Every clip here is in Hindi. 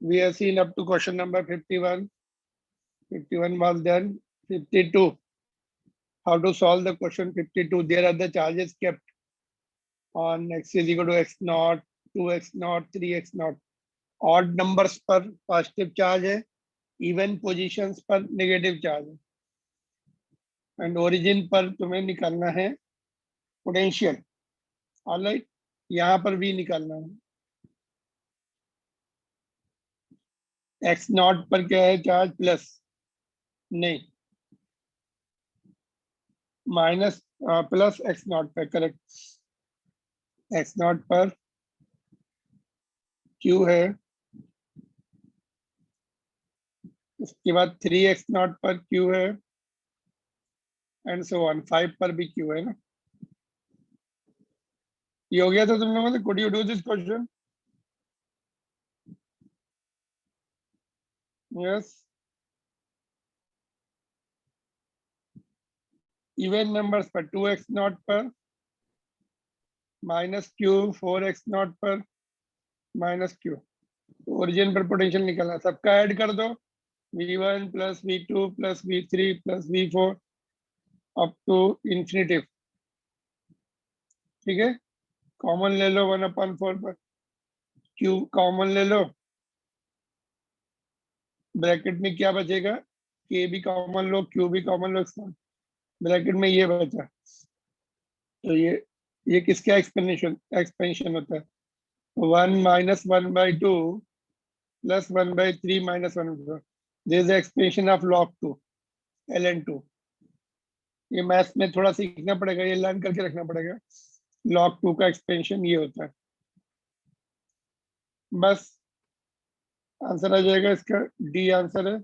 We have seen up to question number 51. 51 was done. 52. How to solve the question 52? There are the charges kept on x is equal to x naught, 2x naught, 3x naught. Odd numbers पर पॉजिटिव चार्ज है, इवन पोजीशंस पर नेगेटिव चार्ज है, एंड ओरिजिन पर तुम्हें निकालना है पोटेंशियल. ऑलराइट, यहाँ पर भी निकालना है. एक्स नॉट पर क्या है चार्ज? प्लस नहीं, माइनस प्लस एक्स नॉट पर. करेक्ट. एक्स नॉट पर क्यू है, उसके बाद 3x नॉट पर क्यू है, एंड सो ऑन. 5 पर भी क्यू है ना. ये हो गया था तुम लोगों से. Could you do this question? Yes. Even numbers पर 2x नॉट पर माइनस क्यू, 4x नॉट पर माइनस क्यू. ओरिजिन पर पोटेंशियल निकालना. सबका ऐड कर दो. v1 plus v2 plus v3 plus v4 up to infinitive. ठीक है. कॉमन ले लो 1/4 पर. क्यू कॉमन ले लो. ब्रैकेट में क्या बचेगा? के भी कॉमन लो, क्यू भी कॉमन लो. ब्रैकेट में ये बचा. तो ये किसका एक्सपेंशन होता है? 1 minus 1/2 plus 1/3 minus 1/4. This is expansion of log 2 ln2. ये मैथ्स में थोड़ा सीखना पड़ेगा, ये लर्न करके रखना पड़ेगा. log 2 का एक्सपेंशन ये होता है. बस आंसर आ जाएगा इसका. डी आंसर है.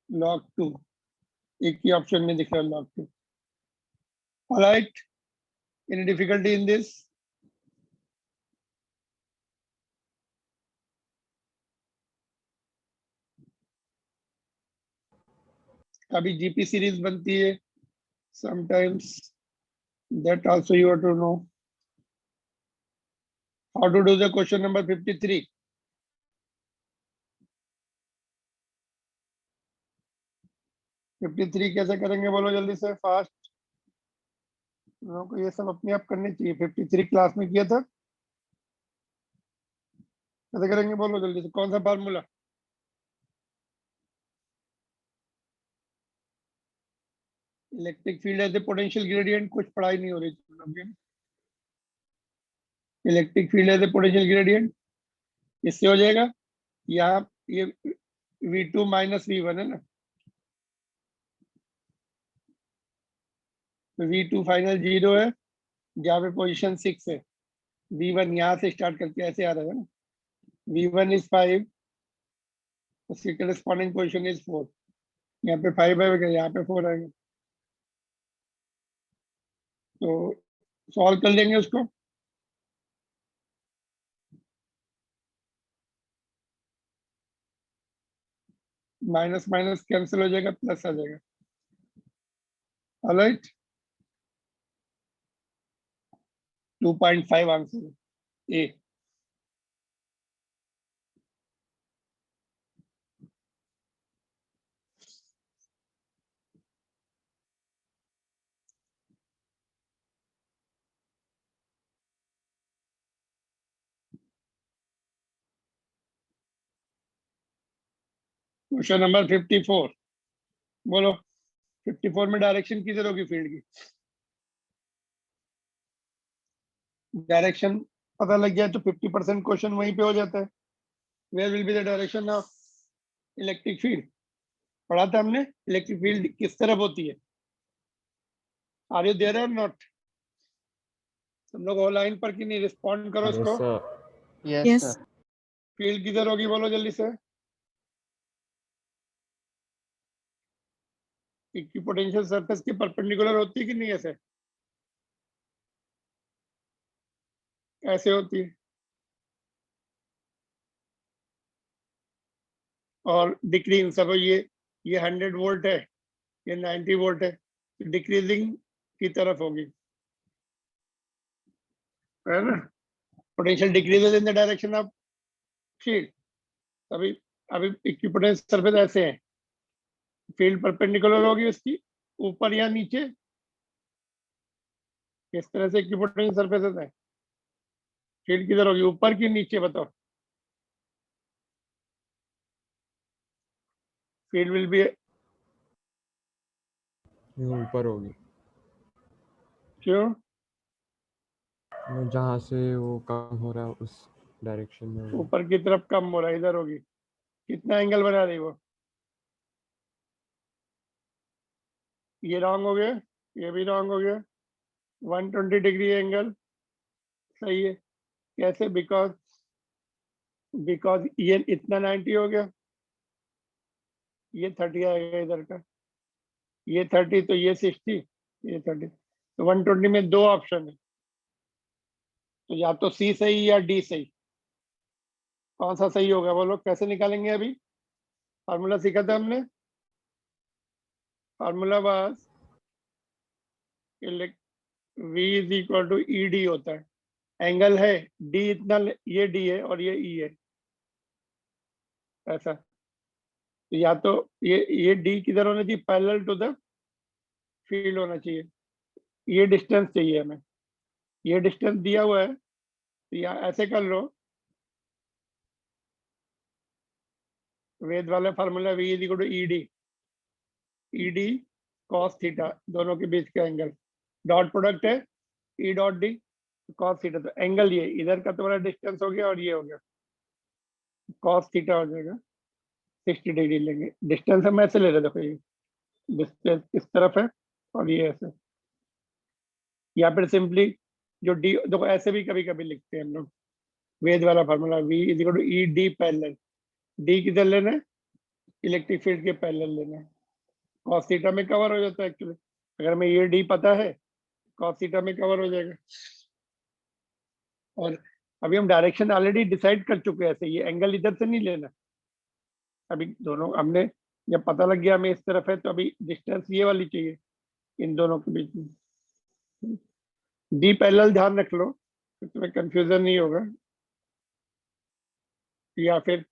log 2 एक ही ऑप्शन में दिख रहा है, log 2. Alright, any difficulty in this? अभी जीपी सीरीज बनती है sometimes, that also you have to know how to do the question number 53. कैसे करेंगे बोलो जल्दी से, फास्ट. लोगों को ये सब अपने आप करने चाहिए. 53 क्लास में किया था. कैसे करेंगे बोलो जल्दी से. कौन सा formula? Electric field as a potential gradient. कुछ पढ़ाई नहीं हो रही तुम लोग की. Electric field as a potential gradient इससे हो जाएगा. यहाँ ये v2 माइनस v1 है ना. तो v2 फाइनल 0 है, जहाँ पे पोजीशन 6 है. v1 यहाँ से स्टार्ट करके ऐसे आ रहा है ना. v1 इज 5, उसकी करस्पॉन्डिंग पोजीशन इज 4. यहाँ पे 5 आएगा, यहाँ पे 4 आएगा. तो सॉल्व कर लेंगे उसको. माइनस माइनस कैंसिल हो जाएगा, प्लस आ जाएगा. Alright, 2.5 answer A. Question number 54. बोलो 54 में डायरेक्शन किधर होगी फील्ड की? डायरेक्शन पता लग गया तो 50% क्वेश्चन वहीं पे हो जाता है. Where will be the direction of electric field? पढ़ा था हमने. इलेक्ट्रिक फील्ड किस तरफ होती है? आर यू देयर और नॉट? तुम लोग ऑनलाइन पर कि नहीं? रिस्पॉन्ड करो इसको. Yes sir. फील्ड किधर होगी बोलो जल्दी से. इक्विपोटेंशियल सरफेस के परपेंडिकुलर होती है कि नहीं? ऐसे ऐसे होती है. और डिक्रीज सब ये 100 वोल्ट है, ये 90 वोल्ट है. डिक्रीजिंग की तरफ होगी. है ना, potential decreases in the direction of field. अभी अभी इक्विपोटेंस सरफेस ऐसे है, फील्ड परपेंडिकुलर होगी उसकी, ऊपर या नीचे, किस तरह से इक्विपोटेंस सरफेसेस है, फील्ड किधर होगी, ऊपर की नीचे, बताओ। फील्ड विल बी, ऊपर होगी, क्यों? जहाँ से वो काम हो रहा है उस डायरेक्शन में होगी। ऊपर की तरफ कम हो रहा है, इधर होगी। कितना एंगल बना रही वो? ये रॉन्ग हो गया, ये भी रॉन्ग हो गया। 120 डिग्री एंगल सही है। कैसे? बिकॉज बिकॉज ये इतना 90 हो गया, ये 30 आएगा इधर का, ये 30 तो ये 60, ये 30, तो 120 में दो ऑप्शन है, तो या तो सी सही या डी सही। कौन सा सही होगा बोलो, कैसे निकालेंगे? अभी फार्मूला सीखा था हमने, formula was V is equal to E d होता है। एंगल है डी, इतना ये डी है और ये ई है, ऐसा। तो या तो ये डी किधर होना चाहिए, पैरेलल टू द फील्ड होना चाहिए। ये डिस्टेंस चाहिए हमें, ये डिस्टेंस दिया हुआ है, तो या ऐसे कर लो, वेद वाला formula V is equal to E d cos theta, दोनों के बीच का एंगल, डॉट प्रोडक्ट है E dot d cos theta, तो एंगल ये इधर का तुम्हारा डिस्टेंस हो गया और ये हो गया कॉस थीटा हो जाएगा, 60 डिग्री लेंगे। डिस्टेंस हम ऐसे ले रहे, देखो ये डिस्टेंस इस तरफ है और ये ऐसे, या फिर सिंपली जो डी, देखो ऐसे भी कभी कभी लिखते हैं हम लोग, वेद वाला formula V is equal to E d parallel, d किधर लेना है, इलेक्ट्रिक फील्ड के पैरेलल लेना है, कॉस थीटा में कवर हो जाता है एक्चुअली। अगर हमें ये डी पता है, कॉस थीटा में कवर हो जाएगा। और अभी हम डायरेक्शन ऑलरेडी डिसाइड कर चुके हैं, ऐसे ये एंगल इधर से नहीं लेना। अभी दोनों हमने, जब पता लग गया हमें इस तरफ है, तो अभी डिस्टेंस ये वाली चाहिए इन दोनों के बीच में। डी पैरेलल ध्यान रख लो, तो तुम्हें कंफ्यूजन नहीं होगा, या फिर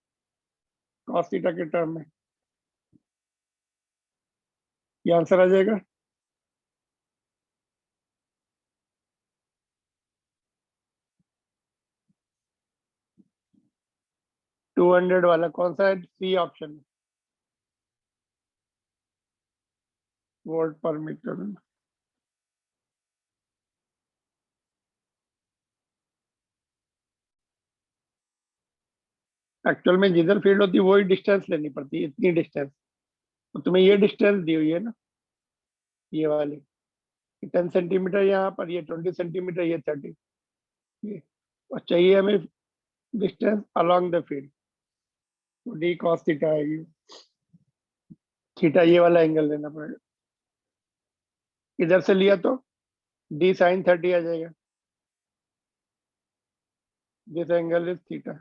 कॉस थीटा के टर्म में ये आंसर आ जाएगा। टू 200 वाला कौन सा है? सी ऑप्शन, वोल्ट पर मीटर। एक्चुअल में जिधर फील्ड होती है वही डिस्टेंस लेनी पड़ती है, इतनी डिस्टेंस। तो तुम्हें ये डिस्टेंस दी हुई है ना, ये वाली 10 सेंटीमीटर, यहाँ पर ये 20 सेंटीमीटर, ये 30, ये, और चाहिए हमें डिस्टेंस अलोंग द फील्ड, तो डी कॉस थीटा आएगी। थीटा ये वाला एंगल लेना पड़ेगा, इधर से लिया तो डी साइन 30 आ जाएगा, this angle is theta.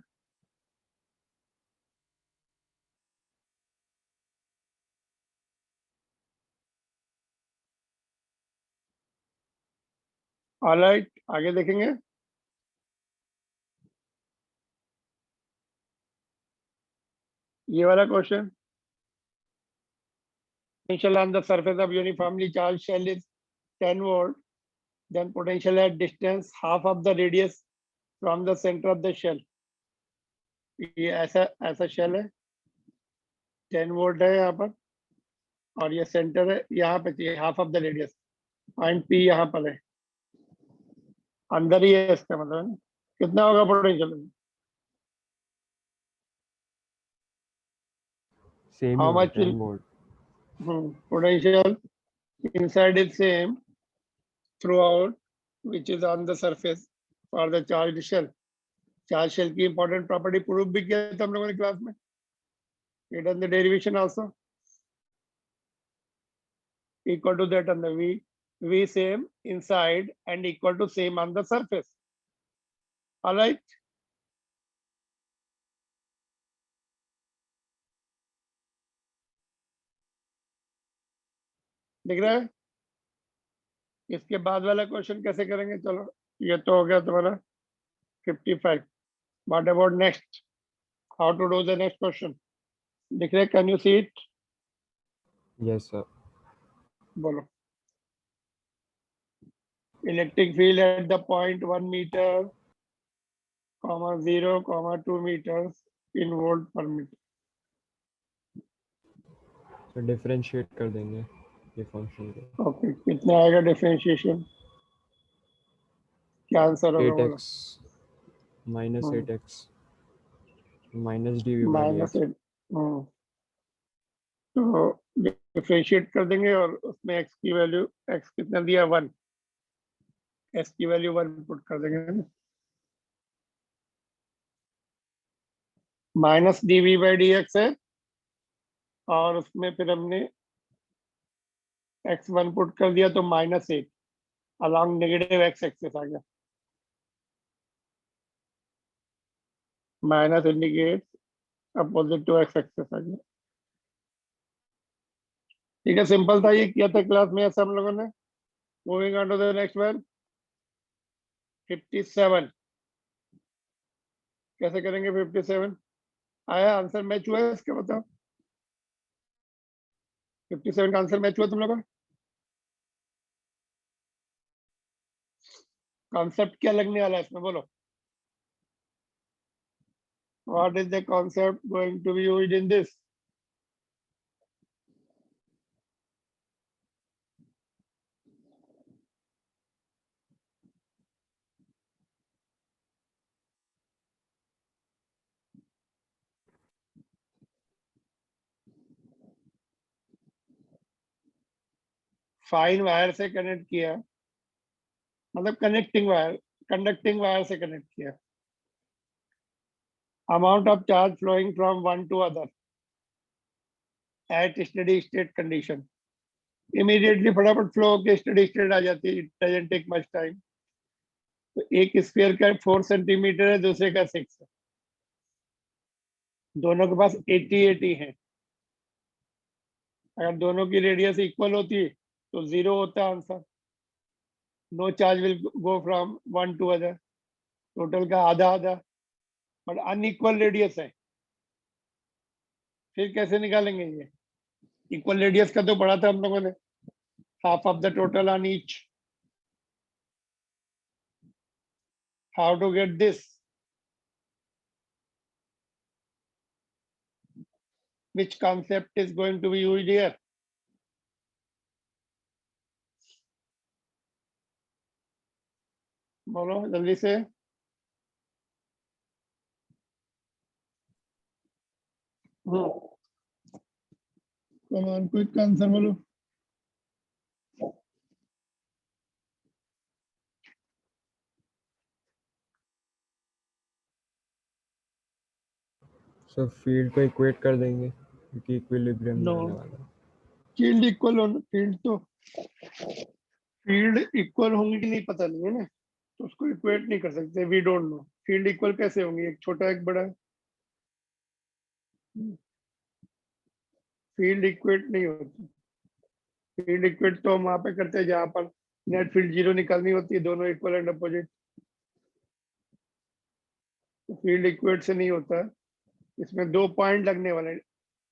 Alright, आगे देखेंगे। ये वाला question, potential on the surface of uniformly charged shell is 10 volt, then potential at distance half of the radius from the center of the shell। ये ऐसा ऐसा शेल है, 10 वोल्ट है यहाँ पर, और ये सेंटर है यहाँ पे, चाहिए half of the radius, point P यहाँ पर है, अंदर ही है, इसका मतलब है। कितना होगा पोटेंशियल? सेम ही हाउ होगा, much 10 volt. potential inside is same throughout, which is on the surface for the charged shell। Charge shell की इंपॉर्टेंट प्रॉपर्टी प्रूव भी किया था हम लोगों ने क्लास में, done the derivation also, equal to that on the V same inside and equal to same on the surface। All right, दिख रहा है? इसके बाद वाला क्वेश्चन कैसे करेंगे, चलो ये तो हो गया तुम्हारा 55. What about next? How to do the next question? दिख रहे? Can you see it? Yes, sir. बोलो. Electric field at the point 1 meter, comma 0, comma 2 meters in volt per meter. तो डिफरेंशिएट कर देंगे ये फंक्शन को. ओके, कितना आएगा डिफरेंशिएशन? क्या आंसर होगा बोलो? 8x minus hmm, 8x minus dv by minus dx. 8. तो डिफरेंशिएट कर देंगे और उसमें x की वैल्यू, x कितना दिया? 1. s की वैल्यू 1 पुट कर देंगे ना. माइनस dv बाई dx है और उसमें फिर हमने x1 पुट कर दिया तो -8 अलॉन्ग नेगेटिव x एक्सिस आ गया. Minus indicate opposite to x axis आ गया. ठीक है, सिंपल था. ये किया था क्लास में ऐसा हम लोगों ने. Moving on to the next one. 57 कैसे करेंगे? 57 आया आंसर? मैच हुआ है इसका? बताओ. 57 का आंसर मैच हुआ तुम लोगों का? कॉन्सेप्ट क्या लगने वाला है इसमें बोलो? What is the concept going to be used in this? Fine wire से कनेक्ट किया, मतलब कनेक्टिंग वायर, कंडक्टिंग वायर से कनेक्ट किया. Amount of charge flowing from one to other at steady state condition. Immediately फटाफट फ्लो होकर स्टेडी स्टेट आ जाती है. It doesn't take much time. तो एक स्फीयर का 4 सेंटीमीटर है, दूसरे का 6 है. दोनों के पास 80-80 है. अगर दोनों की रेडियस इक्वल होती है तो 0 होता है answer. No charge will go from one to other. Total का आधा आधा, बट अनइक्वल रेडियस है. फिर कैसे निकालेंगे ये? इक्वल रेडियस का तो पढ़ा था हम लोगों ने. Half of the total on each. How to get this? Which concept is going to be used here? बोलो जल्दी से. क्विक आंसर बोलो. सो फील्ड को इक्वेट कर देंगे क्योंकि इक्विलिब्रियम में No. आने वाला है. फील्ड इक्वल होना, फील्ड इक्वल होंगी कि नहीं पता नहीं है ना, तो उसको इक्वेट नहीं कर सकते. We don't know field equal कैसे होंगी. एक छोटा एक बड़ा. फील्ड इक्वेट नहीं होती. फील्ड इक्वेट तो हम वहां पे करते हैं जहां पर नेट फील्ड 0 निकालनी होती है, दोनों equal and opposite. Field equate से नहीं होता है. इसमें 2 पॉइंट लगने वाले.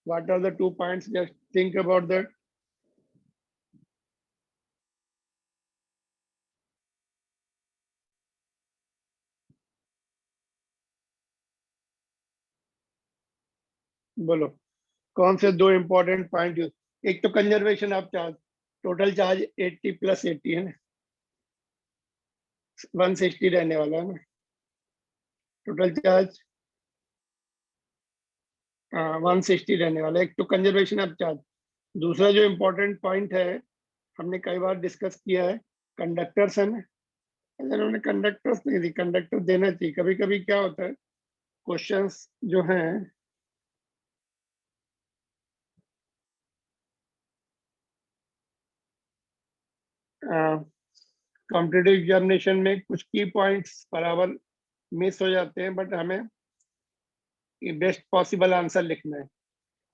What are the 2 points? Just think about that. बोलो कौन से 2 इंपॉर्टेंट पॉइंट? एक तो conservation of charge. Total charge 80 plus 80 है ना, 160 रहने वाला है ना टोटल चार्ज. 160 रहने वाला है. एक तो कंजर्वेशन ऑफ चार्ज. दूसरा जो इम्पोर्टेंट पॉइंट है, हमने कई बार डिस्कस किया है, कंडक्टर्स है ना. अगर उन्होंने कंडक्टर्स नहीं दी, कंडक्टर देना चाहिए. कभी कभी क्या होता है, क्वेश्चंस जो हैं कॉम्पिटिटिव एग्जामिनेशन में कुछ की पॉइंट्स बराबर मिस हो जाते हैं, बट हमें बेस्ट पॉसिबल आंसर लिखना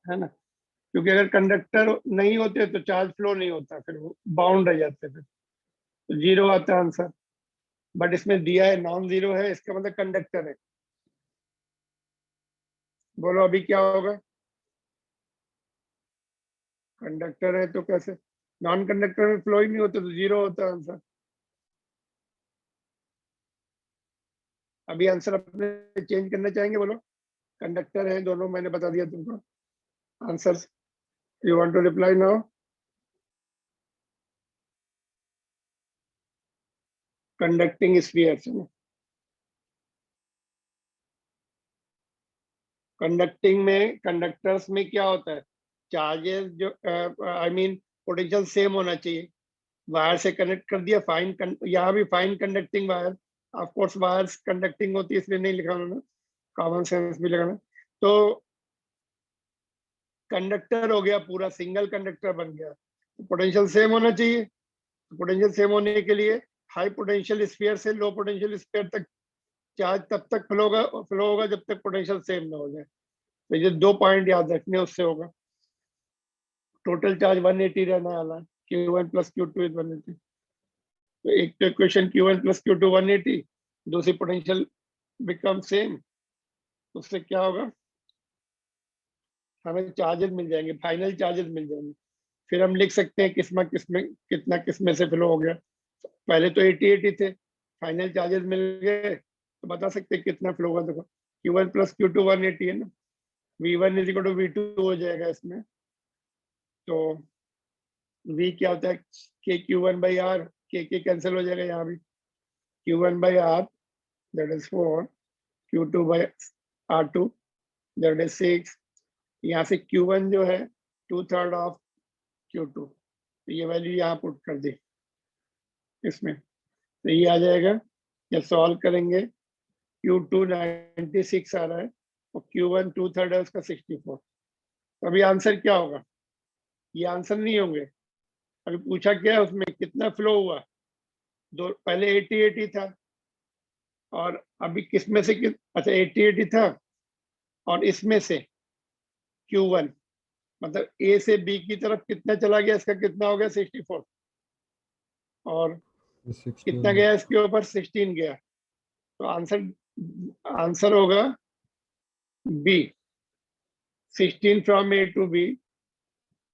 है ना. क्योंकि अगर कंडक्टर नहीं होते तो चार्ज फ्लो नहीं होता, फिर वो बाउंड रह जाते, फिर तो 0 आता है आंसर. बट इसमें दिया है नॉन जीरो है, इसका मतलब कंडक्टर है। बोलो अभी क्या होगा? कंडक्टर है तो कैसे? नॉन कंडक्टर में फ्लो ही नहीं होता तो जीरो होता है आंसर। अभी आंसर अपने चेंज करना चाहेंगे? बोलो। कंडक्टर है दोनों, मैंने बता दिया तुमको answer. You want to reply now? Conducting spheres है ना। कंडक्टिंग में, कंडक्टर्स में क्या होता है? चार्जेस जो आई मीन पोटेंशियल सेम होना चाहिए। वायर से कनेक्ट कर दिया, फाइन यहाँ भी fine conducting wire. Of course wires conducting होती है इसलिए नहीं लिखा उन्होंने, कॉमन सेंस भी लगाना। तो कंडक्टर हो गया पूरा, सिंगल कंडक्टर बन गया, तो पोटेंशियल सेम होना चाहिए। पोटेंशियल सेम होने के लिए हाई पोटेंशियल स्फीयर से लो पोटेंशियल स्फीयर तक चार्ज तब तक फ्लो होगा जब तक पोटेंशियल सेम ना हो जाए। तो ये 2 पॉइंट याद रखने, उससे होगा। टोटल चार्ज 180 रहने वाला है, Q1 प्लस Q2 इज 180। तो एक तो इक्वेशन Q1 प्लस Q2 180, दूसरी पोटेंशियल बिकम सेम, उससे क्या होगा? हमें चार्जेस मिल जाएंगे, फाइनल चार्जेस मिल जाएंगे। फिर हम लिख सकते हैं किसमें कितना किसमें से फ्लो हो गया। पहले तो 80-80 थे, फाइनल चार्जेस मिल गए तो बता सकते हैं कितना फ्लो होगा। देखो Q1 प्लस Q2 180 है ना, V1 is equal to V2 हो जाएगा इसमें। तो V क्या होता है? के Q1 बाई आर, के कैंसिल हो जाएगा यहाँ भी। Q1 by R that is 4, Q2 by R2 that is 6। यहाँ से Q1 जो है 2/3 ऑफ Q2, तो ये वैल्यू यहाँ पुट कर दी इसमें, तो ये आ जाएगा। जब सॉल्व करेंगे Q2 96 आ रहा है और Q1 2/3 है उसका 64। तो अभी आंसर क्या होगा? ये आंसर नहीं होंगे। अभी पूछा क्या है उसमें, कितना फ्लो हुआ? दो, पहले 80-80 था, और अभी किसमें से अच्छा 80-80 था, और इसमें से Q1 मतलब A से B की तरफ कितना चला गया, इसका कितना हो गया? 64। और कितना 16 गया इसके ऊपर? 16 गया। तो आंसर आंसर होगा B, 16 from A to B।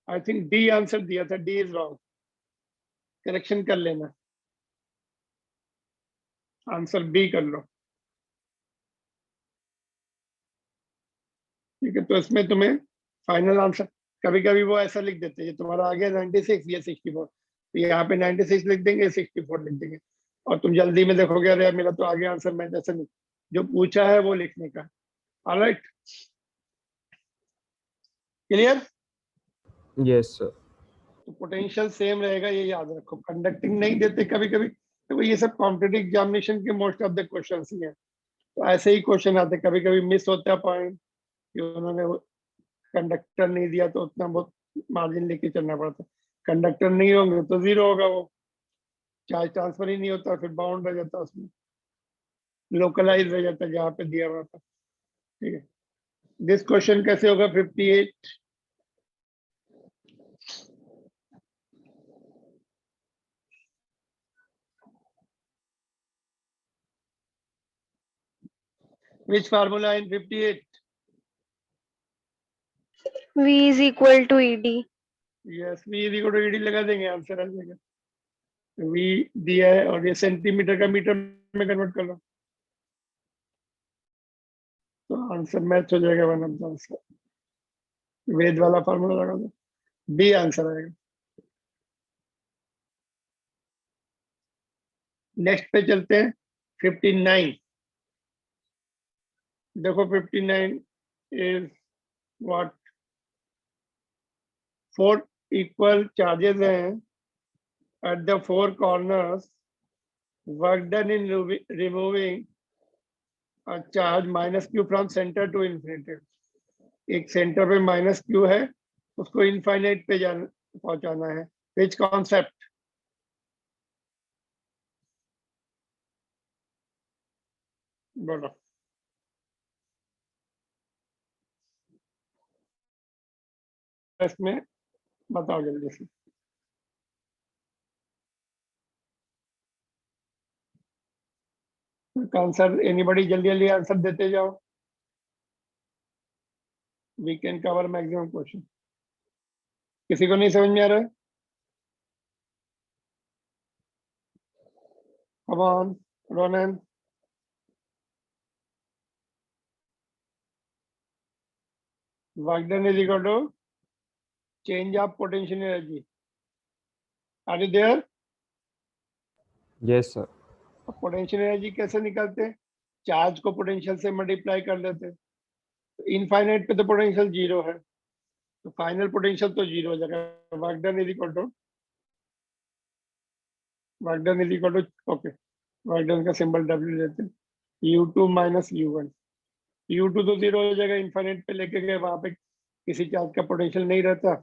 I think D answer दिया था, डी इज रॉन्ग, करेक्शन कर लेना, आंसर बी कर लो। ठीक है, तो इसमें तुम्हें फाइनल आंसर, कभी कभी वो ऐसा लिख देते हैं, ये तुम्हारा आ गया 96 या 64, तो यहाँ पे 96 लिख देंगे, 64 लिख देंगे, और तुम जल्दी में देखोगे अरे यार मेरा तो आ गया आंसर, मैं जैसे नहीं, जो पूछा है वो लिखने का। Alright, clear? yes sir. तो पोटेंशियल सेम रहेगा, ये याद रखो। कंडक्टिंग नहीं देते कभी कभी, तो ये सब कॉम्पिटिटिव एग्जामिनेशन के मोस्ट ऑफ द क्वेश्चन ही है। तो ऐसे ही क्वेश्चन आते, कभी कभी मिस होता है पॉइंट कि उन्होंने कंडक्टर नहीं दिया तो उतना बहुत मार्जिन लेके चलना पड़ता। कंडक्टर नहीं होंगे तो जीरो होगा, वो चार्ज ट्रांसफर ही नहीं होता, फिर बाउंड रह जाता, उसमें लोकलाइज रह जाता जहाँ पे दिया हुआ था। ठीक है, दिस क्वेश्चन कैसे होगा? 58, which formula in 58? V is equal to ED. Yes, v is equal to ED लगा देंगे, आंसर आ जाएगा। v दिया है और ये सेंटीमीटर का मीटर में कन्वर्ट कर लो, तो आंसर मैच हो जाएगा, वन ऑफ द आंसर। वेद वाला फार्मूला लगा दो, बी आंसर आएगा। नेक्स्ट पे चलते हैं, 59। देखो 59 इज व्हाट? 4 इक्वल चार्जेस हैं at the 4 corners, work done in removing a charge minus q from center to infinity। एक सेंटर पे माइनस क्यू है, उसको इनफाइनाइट पे पहुंचाना है। विच कॉन्सेप्ट? बोलो। इसमें बताओ जल्दी से। आंसर एनीबॉडी जल्दी जल्दी आंसर देते जाओ, we can cover maximum question. किसी को नहीं समझ में आ रहा है? Come on Ronan. Work done is equal to change of potential energy. Are you there? Yes, sir. Potential energy कैसे निकालते हैं? चार्ज को पोटेंशियल से मल्टीप्लाई कर लेते हैं। तो इनफाइनाइट पे तो पोटेंशियल जीरो है, तो फाइनल पोटेंशियल तो जीरो हो जाएगा। Work done is equal to okay, work done का सिंबल डब्ल्यू लेते हैं, U2 माइनस U1। U2 तो जीरो हो जाएगा, इनफाइनाइट पे लेके गए, वहां पे किसी चार्ज का पोटेंशियल नहीं रहता।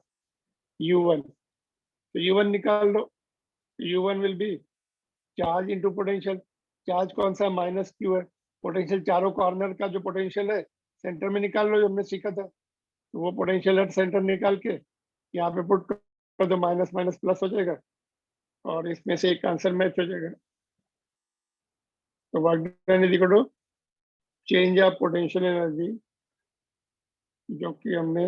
U1, तो U1 निकाल दो। U1 will be charge into potential. Charge कौन सा? माइनस क्यू है। पोटेंशियल चारों कॉर्नर का जो पोटेंशियल है सेंटर में निकाल लो, जो हमने सीखा था। तो वो पोटेंशियल एट सेंटर निकाल के यहाँ पे पुट कर दो, माइनस माइनस प्लस हो जाएगा और इसमें से एक आंसर मैच हो जाएगा। तो work done is equal to change of potential energy, जो कि हमने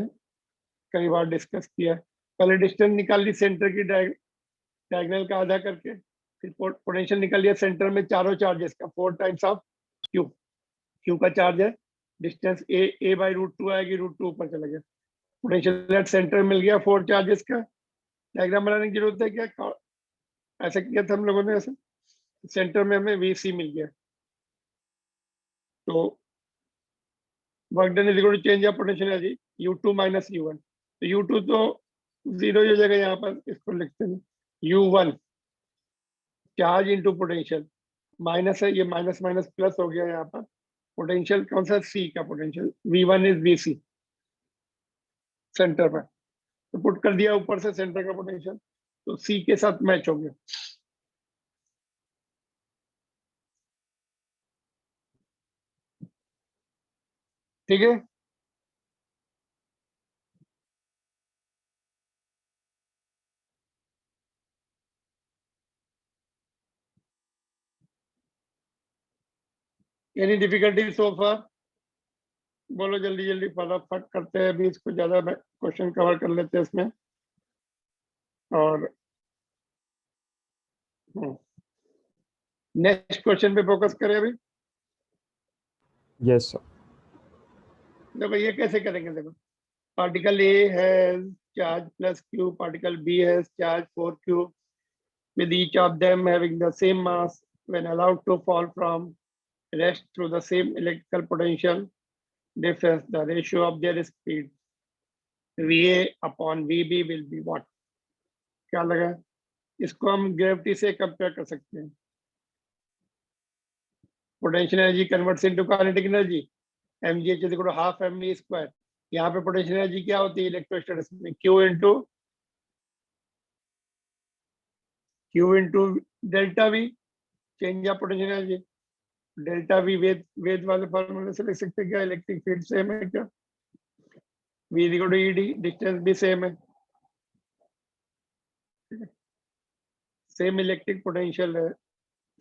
कई बार डिस्कस किया है। पहले डिस्टेंस निकाल ली सेंटर की डायगोनल का आधा करके, फिर पोटेंशियल निकाल लिया सेंटर में चारों चार्जेस का, 4 टाइम्स ऑफ क्यू। क्यू का चार्ज है डिस्टेंस ए बाई √2 आएगी, √2 ऊपर चला गया। पोटेंशियल एट सेंटर मिल गया 4 चार्जेस का। डायग्राम बनाने की जरूरत है क्या? ऐसा किया था हम लोगों ने, ऐसे सेंटर में हमें VC मिल गया। तो work done is equal to change of potential energy U2 minus U1। तो U2 तो जीरो ही हो जाएगा, यहाँ पर इसको लिखते हैं U1 charge into potential, minus है ये, माइनस माइनस प्लस हो गया यहाँ पर। पोटेंशियल कौन सा? C का potential, V1 is VC centre पर। तो पुट कर दिया ऊपर से सेंटर का पोटेंशियल, तो C के साथ मैच हो गया। ठीक है, एनी डिफिकल्टी सो फार? बोलो जल्दी जल्दी, फटाफट करते हैं, अभी इसको ज्यादा क्वेश्चन कवर कर लेते हैं इसमें। और नेक्स्ट क्वेश्चन पे फोकस करें अभी। Yes, sir. देखो ये कैसे करेंगे, देखो particle A has charge plus Q, particle B has charge 4Q, with each of them having the same mass, when allowed to fall from rest through the same electrical potential difference, the ratio of their speed VA upon VB will be what? क्या लगा? इसको हम ग्रेविटी से कंपेयर कर सकते हैं। Potential energy converts into kinetic energy, mgh is equal to half mv square. यहाँ पे पोटेंशियल एनर्जी क्या होती है इलेक्ट्रोस्टैटिक्स में? Q into delta V, change of potential energy. Delta V वेद वाले फॉर्मूले से लिख सकते हैं क्या? इलेक्ट्रिक फील्ड सेम है क्या? V is equal to ED, distance भी सेम है, सेम इलेक्ट्रिक पोटेंशियल है,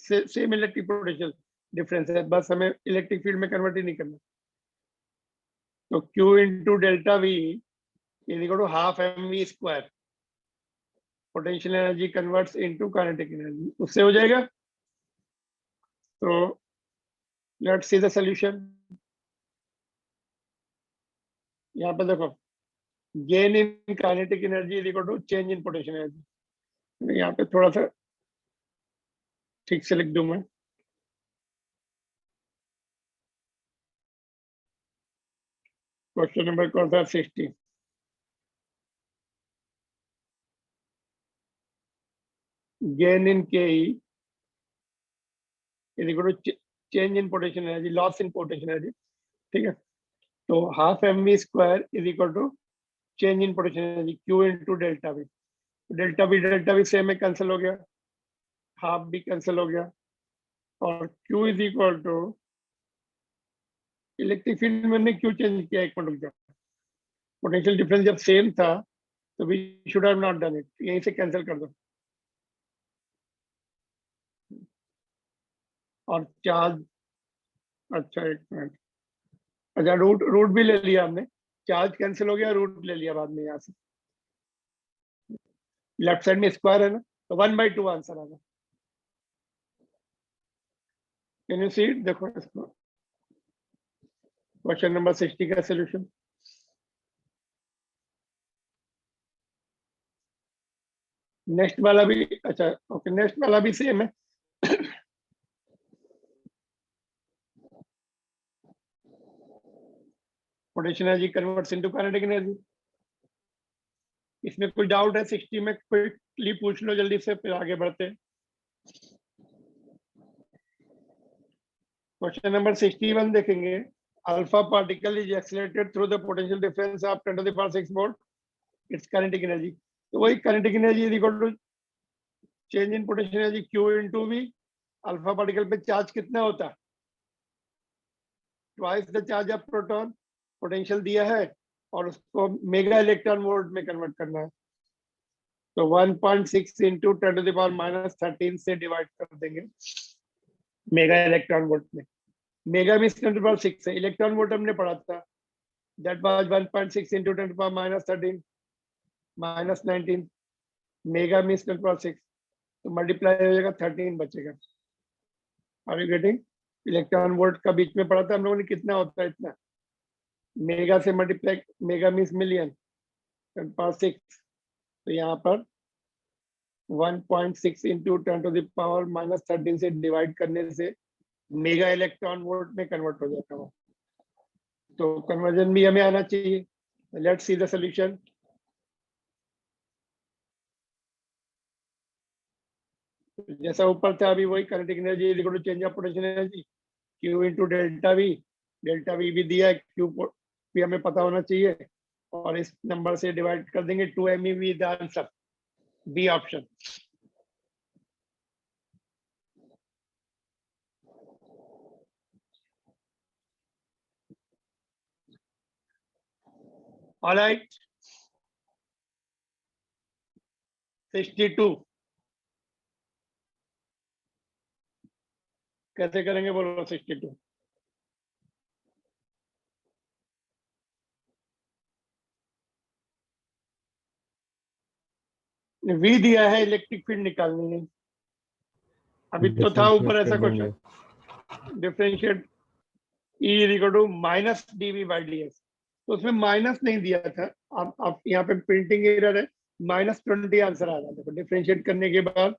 सेम इलेक्ट्रिक पोटेंशियल डिफरेंस है, बस हमें इलेक्ट्रिक फील्ड में कन्वर्ट ही नहीं करना। तो Q into delta V is equal to half mv square, potential energy converts into kinetic energy, उससे हो जाएगा। तो लेट्स सी द सॉल्यूशन। यहाँ पे देखो, gain in kinetic energy is equal to change in potential energy. यहाँ पे थोड़ा सा ठीक से लिख दूं मैं। क्वेश्चन नंबर कौन सा? 60। Gain in K is equal to change in potential energy, loss in potential energy. ठीक है, तो half mv square is equal to change in potential energy Q into delta V। Delta V same में कैंसिल हो गया, हाफ भी कैंसिल हो गया, और Q is equal to electric field में हमने क्यों चेंज किया? एक मिनट रुक जाओ, पोटेंशियल डिफरेंस जब सेम था तो we should have not done it, यहीं से कैंसिल कर दो। और चार्ज अच्छा एक मिनट, अच्छा रूट रूट भी ले लिया हमने, चार्ज कैंसिल हो गया, रूट ले लिया बाद में यहाँ से, लेफ्ट साइड में स्क्वायर है ना, तो 1/2 आंसर आएगा। कैन यू सी इट, देखो इसको, क्वेश्चन नंबर 60 का सोल्यूशन। नेक्स्ट वाला भी, अच्छा ओके, नेक्स्ट वाला भी सेम है। Potential energy converts into kinetic energy. इसमें कोई डाउट है 60 में, क्विकली पूछ लो जल्दी से, फिर आगे बढ़ते हैं। क्वेश्चन नंबर 61 देखेंगे। Alpha particle is accelerated through the potential difference of 10 to the power 6 volt, its kinetic energy. तो वही kinetic energy is equal to change in potential energy Q into V। Alpha particle पे चार्ज कितना होता है, twice the charge of proton, potential दिया है और उसको मेगा इलेक्ट्रॉन वोल्ट में कन्वर्ट करना है, तो 1.6 इंटू 10 to the power -13 से डिवाइड कर देंगे मेगा इलेक्ट्रॉन वोल्ट में। Mega means 10 to the power 6 है, इलेक्ट्रॉन वोल्ट हमने पढ़ा था, that was 1.6 into 10 to the power -13 -19, mega means 10 to the power 6, तो मल्टीप्लाई हो जाएगा, 13 बचेगा। Are you getting? Electron volt का बीच में पढ़ा था हम लोगों ने, कितना होता है इतना, मेगा से multiply, mega means million, 10 power 6, तो यहाँ पर 1.6 इंटू 10 to the power -13 से डिवाइड करने से मेगा इलेक्ट्रॉन वोल्ट में कन्वर्ट हो जाता है, तो कन्वर्जन भी हमें आना चाहिए। Let's see the solution. जैसा ऊपर था अभी वही, kinetic energy is equal to change of potential energy Q into delta V. Delta V भी दिया है, Q भी हमें पता होना चाहिए, और इस नंबर से डिवाइड कर देंगे, 2 MeV the answer, B option. Alright, 62 कैसे करेंगे बोलो? 62 वी दिया है, इलेक्ट्रिक फील्ड निकालनी है। अभी तो था डिफरेंशिएट ऊपर ऐसा कर देंगे। Question, differentiate E is equal to -dV/ds, तो उसमें माइनस नहीं दिया था, आप यहाँ पे प्रिंटिंग एरर है, -20 आंसर आ रहा है। देखो डिफरेंशिएट करने के बाद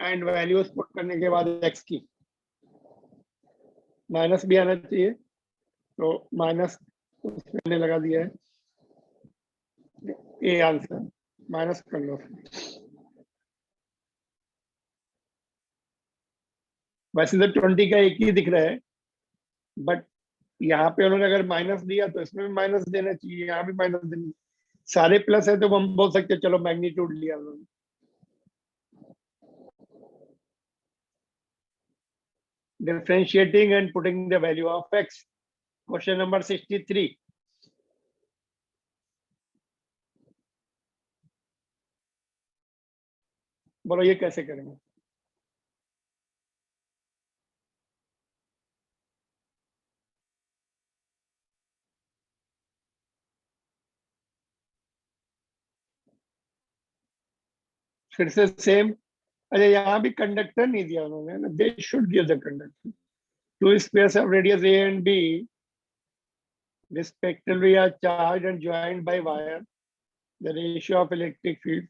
एंड वैल्यूज पुट करने के बाद x की माइनस भी आना चाहिए, तो माइनस मैंने लगा दिया है, ए आंसर माइनस कर लो। वैसे तो 20 का एक ही दिख रहा है, बट यहाँ पे उन्होंने अगर माइनस दिया तो इसमें भी माइनस देना चाहिए, यहाँ भी माइनस देना, सारे प्लस है तो हम बोल सकते हैं चलो मैग्नीट्यूड लिया उन्होंने। Differentiating and putting the value of x. Question number 63. बोलो ये कैसे करेंगे? फिर से सेम, अरे यहाँ भी कंडक्टर नहीं दिया उन्होंने, they should give the conductor. Two spheres of radius a and b respectively are charged and joined by wire. The ratio of electric field.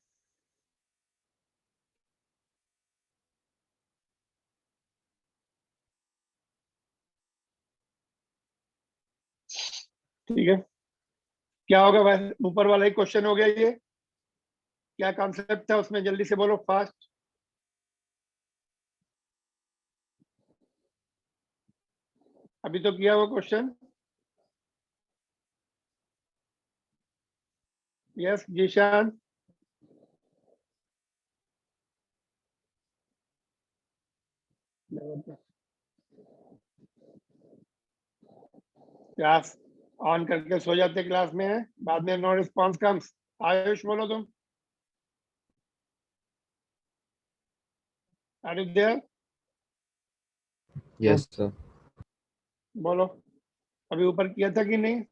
ठीक है, क्या होगा? वैसे ऊपर वाला ही क्वेश्चन हो गया ये, क्या कॉन्सेप्ट था उसमें, जल्दी से बोलो फास्ट। अभी तो किया वो question. Yes Zeeshan, class on करके सो जाते क्लास में है, बाद में नो रिस्पॉन्स कम्स। आयुष बोलो तुम, are you there? Yes, sir. बोलो, अभी ऊपर किया था कि नहीं?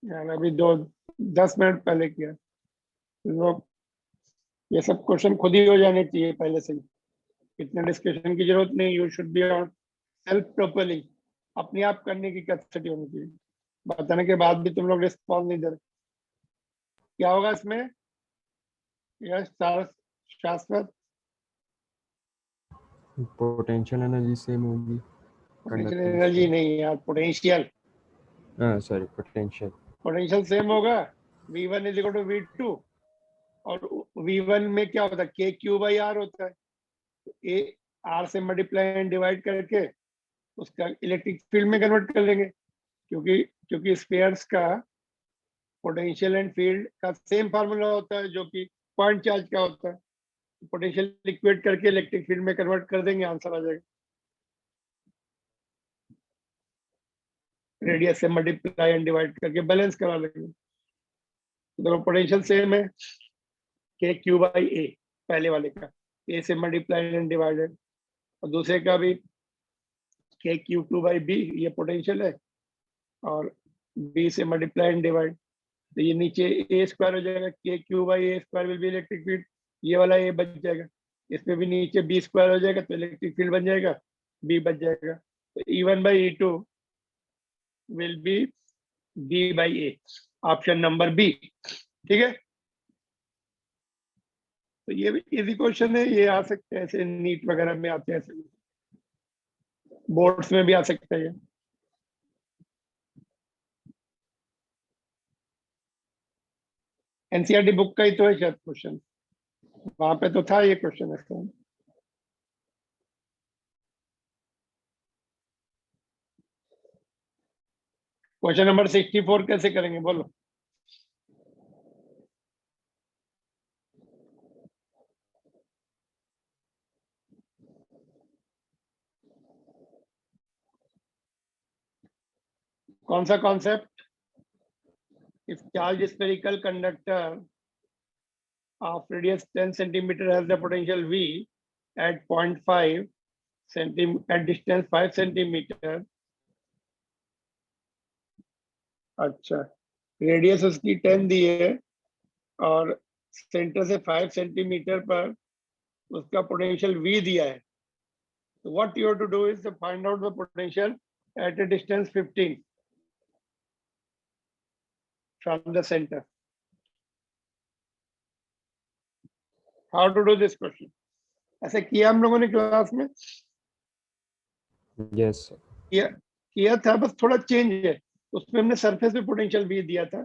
यार अभी 10 मिनट पहले किया। लोग ये सब क्वेश्चन खुद ही हो जाने चाहिए पहले से ही, इतने डिस्कशन की जरूरत नहीं। You should be on self propelling, अपने आप करने की कैपेसिटी होनी चाहिए। बताने के बाद भी तुम लोग रिस्पॉन्स नहीं दे रहे, क्या होगा इसमें? यस शाश्वत, पोटेंशियल एनर्जी सेम होगी पोटेंशियल कंडक्टेंस एनर्जी की। नहीं यार, पोटेंशियल, हाँ सॉरी, पोटेंशियल। पोटेंशियल सेम होगा। V1 is equal to V2, और V1 में क्या होता है, के क्यू बाई आर होता है। ए आर से मल्टीप्लाई एंड डिवाइड करके उसका इलेक्ट्रिक फील्ड में कन्वर्ट कर लेंगे, क्योंकि क्योंकि स्पेयर्स का पोटेंशियल एंड फील्ड का सेम फार्मूला होता है जो कि पॉइंट चार्ज का होता है। पोटेंशियल इक्वेट करके इलेक्ट्रिक फील्ड में कन्वर्ट कर देंगे, आंसर आ जाएगा। रेडियस से मल्टीप्लाई एंड डिवाइड करके बैलेंस करा लेंगे। तो पोटेंशियल सेम है, के क्यू बाई ए, पहले वाले का ए से मल्टीप्लाई एंड डिवाइडेड, और दूसरे का भी के क्यू टू बाई बी, ये पोटेंशियल है, और बी से मल्टीप्लाई एंड डिवाइड, तो ये नीचे ए स्क्वायर हो जाएगा, के Q by A square will be electric field, ये वाला ए बच जाएगा। इसमें भी नीचे बी स्क्वायर हो जाएगा तो इलेक्ट्रिक फील्ड बन जाएगा, बी बच जाएगा। तो E1/E2 will be B/A, option number B. ठीक है, तो ये भी इजी क्वेश्चन है, ये आ सकते हैं ऐसे, नीट वगैरह में आते हैं ऐसे, बोर्ड्स में भी आ सकता है ये। एनसीईआरटी बुक का ही तो है शायद क्वेश्चन, वहां पे तो था ये क्वेश्चन इसका। क्वेश्चन नंबर 64 कैसे करेंगे बोलो? कौन सा concept? If charge spherical conductor of radius 10 centimeter has the potential V at 0.5 at distance 5 centimeter। अच्छा, रेडियस उसकी 10 दी है और सेंटर से 5 सेंटीमीटर पर उसका पोटेंशियल V दिया है। तो what you have to do is to find out the potential at a distance 15 from the centre. How to do this question? ऐसे किया हम लोगों ने क्लास में, यस। किया था, बस थोड़ा चेंज है। उसमें हमने सरफेस पे पोटेंशियल V दिया था,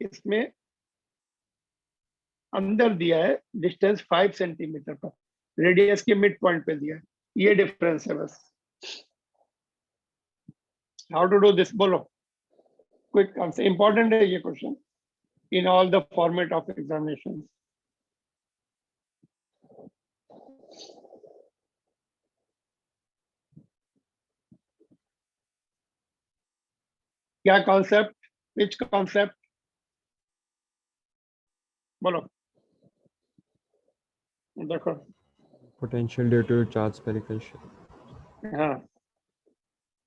इसमें अंदर दिया है डिस्टेंस 5 सेंटीमीटर पर, रेडियस के मिड पॉइंट पे दिया है, ये डिफरेंस है बस। हाउ टू डू दिस बोलो, क्विक आंसर, इंपॉर्टेंट है ये question in all the format of examination. क्या कॉन्सेप्ट, विच कॉन्सेप्ट बोलो? देखो, potential due to charge spherical shell. हाँ,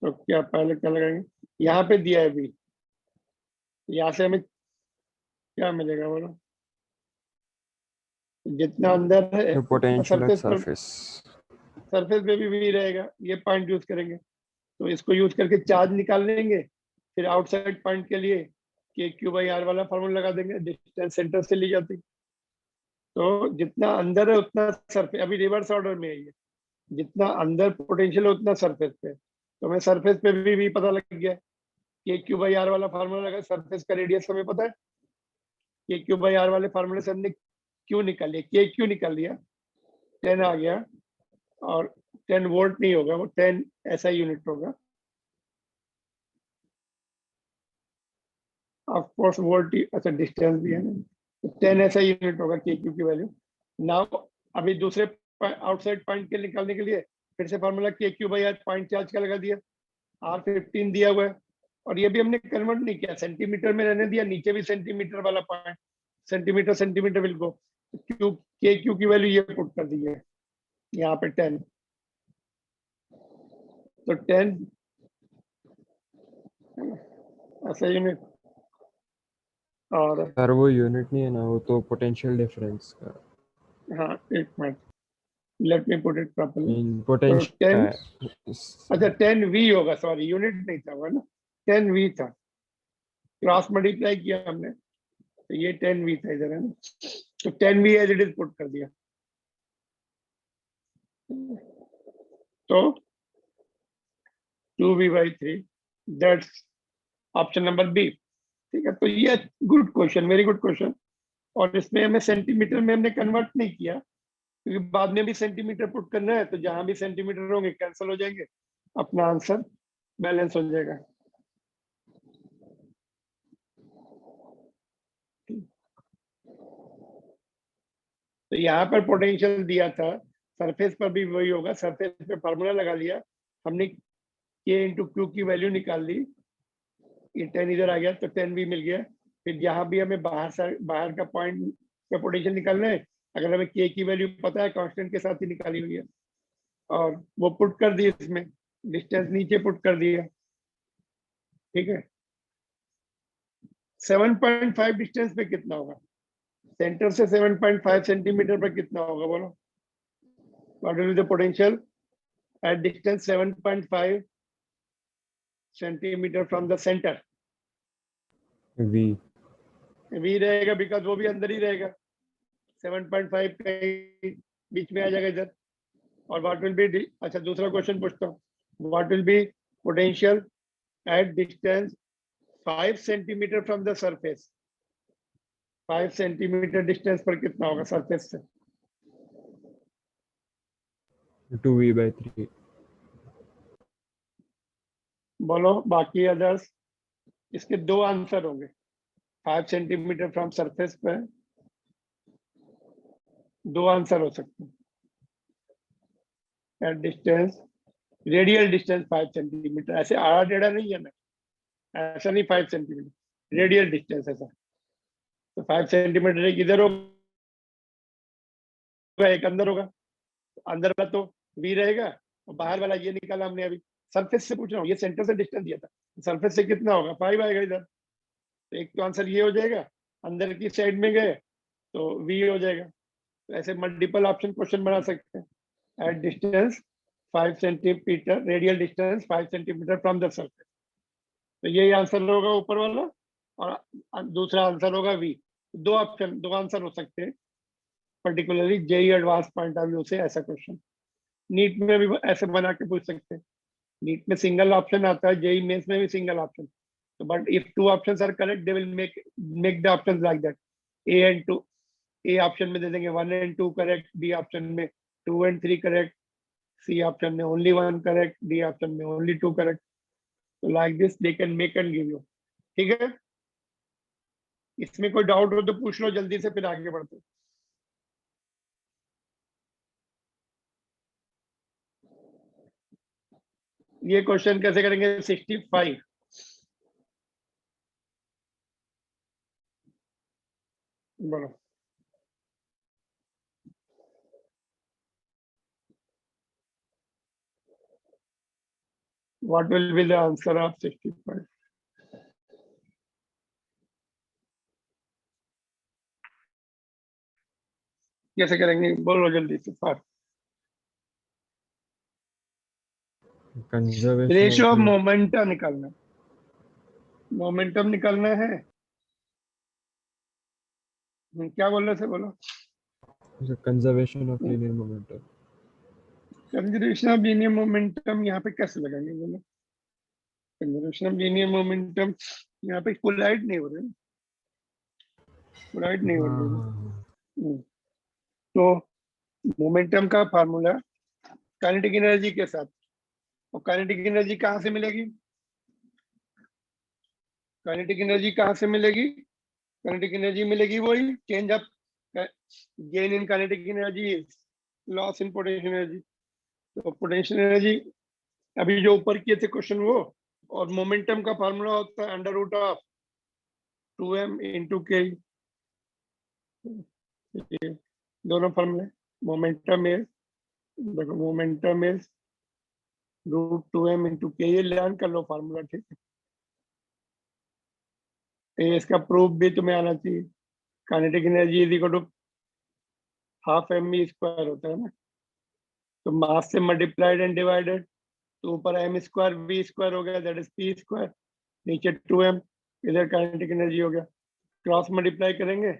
तो क्या पहले क्या लगाएंगे? यहाँ पे दिया है भी, यहाँ से हमें क्या मिलेगा बोलो? जितना अंदर है उतना पोटेंशियल एट सरफेस पर, सरफेस। सरफेस पे भी V रहेगा, ये पॉइंट यूज करेंगे। तो इसको यूज करके चार्ज निकाल लेंगे, फिर आउटसाइड पॉइंट के लिए के क्यू बाई आर वाला फॉर्मूला लगा देंगे, डिस्टेंस सेंटर से ली जाती। तो जितना अंदर है उतना सरफेस, अभी रिवर्स ऑर्डर में है ये, जितना अंदर पोटेंशियल है उतना सरफेस पे। तो हमें सरफेस पे भी पता लग गया, के क्यू बाई आर वाला फार्मूला लगा, सरफेस का रेडियस हमें पता है, के क्यू बाई आर वाले फार्मूले से हमने क्यू निकाल लिया, के क्यू निकाल लिया, 10 आ गया, और 10 वोल्ट नहीं होगा, वो 10 ऐसा यूनिट होगा, ऑफ कोर्स वोल्ट, अच्छा डिस्टेंस भी है ना, तो 10 ऐसा यूनिट होगा के क्यू की वैल्यू। नाउ अभी दूसरे आउटसाइड पॉइंट के निकालने के लिए फिर से formula K Q by R point charge का लगा दिया, R15 दिया हुआ है, और ये भी हमने कन्वर्ट नहीं किया, सेंटीमीटर में रहने दिया, नीचे भी सेंटीमीटर वाला point, centimetre centimetre will go, Q के क्यू की वैल्यू ये पुट कर दी है, यहाँ पे 10, तो 10 ऐसा यूनिट, और सर वो यूनिट नहीं है ना, वो तो पोटेंशियल डिफरेंस का हाँ एक minute, let me put it properly. Mean तो 10, पोटेंशियल। अच्छा 10 वी होगा, सॉरी यूनिट नहीं था वो ना, 10 वी था, क्रॉस मल्टीप्लाई किया हमने, तो ये 10 वी था इधर है ना, तो 10 V as it is put कर दिया, तो 2v/3, that's option number B. ठीक है, तो ये good question, very good question. और इसमें हमें सेंटीमीटर में हमने कन्वर्ट नहीं किया, क्योंकि बाद में भी सेंटीमीटर पुट करना है, तो जहां भी सेंटीमीटर होंगे कैंसिल हो जाएंगे, अपना आंसर बैलेंस हो जाएगा। तो यहाँ पर पोटेंशियल दिया था, सरफेस पर भी वही होगा, सरफेस पे फार्मूला लगा लिया हमने, के इंटू क्यू की वैल्यू निकाल ली, ये 10 इधर आ गया तो 10 भी मिल गया। फिर जहाँ भी हमें बाहर का पॉइंट का पोटेंशियल निकालना है, अगर हमें के की वैल्यू पता है, कांस्टेंट के साथ ही निकाली हुई है, और वो पुट कर दी, इसमें डिस्टेंस नीचे पुट कर दिया। ठीक है, 7.5 डिस्टेंस पे कितना होगा, सेंटर से 7.5 सेंटीमीटर पर कितना होगा बोलो, what will be the potential at distance 7.5 centimetre from the centre. V V रहेगा, बिकॉज वो भी अंदर ही रहेगा, 7.5 के बीच में आ जाएगा इधर। और व्हाट विल बी, अच्छा दूसरा क्वेश्चन पूछता हूँ, what will B potential at distance 5 centimetre from the surface, 5 centimetre distance पर कितना होगा सरफेस से, 2v/3। बोलो बाकी अदर्स। इसके दो आंसर होंगे, 5 सेंटीमीटर फ्रॉम सरफेस पे दो आंसर हो सकते हैं, at distance, radial distance 5 centimetre, ऐसे आड़ा टेढ़ा नहीं है ना, ऐसा नहीं 5 सेंटीमीटर, रेडियल डिस्टेंस ऐसा, तो 5 सेंटीमीटर एक इधर होगा, एक अंदर होगा, अंदर वाला तो वी रहेगा, और बाहर वाला ये निकाला हमने अभी, सरफेस से पूछ रहा हूँ, ये सेंटर से डिस्टेंस दिया था, सरफेस से कितना होगा, 5 आएगा इधर, तो एक तो आंसर ये हो जाएगा, अंदर की साइड में गए तो वी हो जाएगा। तो ऐसे मल्टीपल ऑप्शन क्वेश्चन बना सकते हैं, at distance 5 centimetre, radial distance 5 centimetre from the surface, तो यही आंसर होगा ऊपर वाला, और दूसरा आंसर होगा वी। दो ऑप्शन, दो आंसर हो सकते हैं, particularly JEE advance point of view से ऐसा क्वेश्चन। नीट में भी ऐसे बना के पूछ सकते हैं, नीट में सिंगल ऑप्शन आता है, जेई मेंस में भी सिंगल ऑप्शन, तो but if two options are correct they will make the options like that, A and two, A option में दे देंगे 1 and 2 करेक्ट, बी ऑप्शन में 2 and 3 करेक्ट, सी ऑप्शन में ओनली 1 करेक्ट, डी ऑप्शन में ओनली 2 करेक्ट, तो like this they can make and give you. ठीक है, इसमें कोई डाउट हो तो पूछ लो जल्दी से, फिर आगे बढ़ते हैं। ये क्वेश्चन कैसे करेंगे, 65, बोलो what will be the answer of 65, कैसे करेंगे बोलो जल्दी से, fast. Conservation ratio of of momentum निकालना, मोमेंटम निकालना है। क्या बोल रहे थे बोलो, conservation of linear momentum. Conservation of linear momentum यहाँ पे कैसे लगाएंगे बोलो, कंजर्वेशन ऑफ लीनियर मोमेंटम यहाँ पे कोलाइड नहीं हो रहे, कोलाइड नहीं हो हाँ रही है। हाँ हाँ। तो मोमेंटम का फार्मूला काइनेटिक एनर्जी के साथ, और काइनेटिक एनर्जी कहाँ से मिलेगी, काइनेटिक एनर्जी कहाँ से मिलेगी, काइनेटिक एनर्जी मिलेगी वही change of gain in kinetic energy, loss in potential energy. तो पोटेंशियल एनर्जी अभी जो ऊपर किए थे क्वेश्चन वो, और मोमेंटम का फार्मूला होता है under root of 2m into के, दोनों फार्मूले, मोमेंटम में देखो मोमेंटम इज √2m इंटू के, ये लर्न कर लो फार्मूला, ठीक है। ये इसका प्रूफ भी तुम्हें आना चाहिए। Kinetic energy is equal to half mv² होता है ना, तो मास से मल्टीप्लाइड एंड डिवाइडेड, तो ऊपर m²v² हो गया, दैट इज p², नीचे 2m, इधर काइनेटिक एनर्जी हो गया। क्रॉस मल्टीप्लाई करेंगे,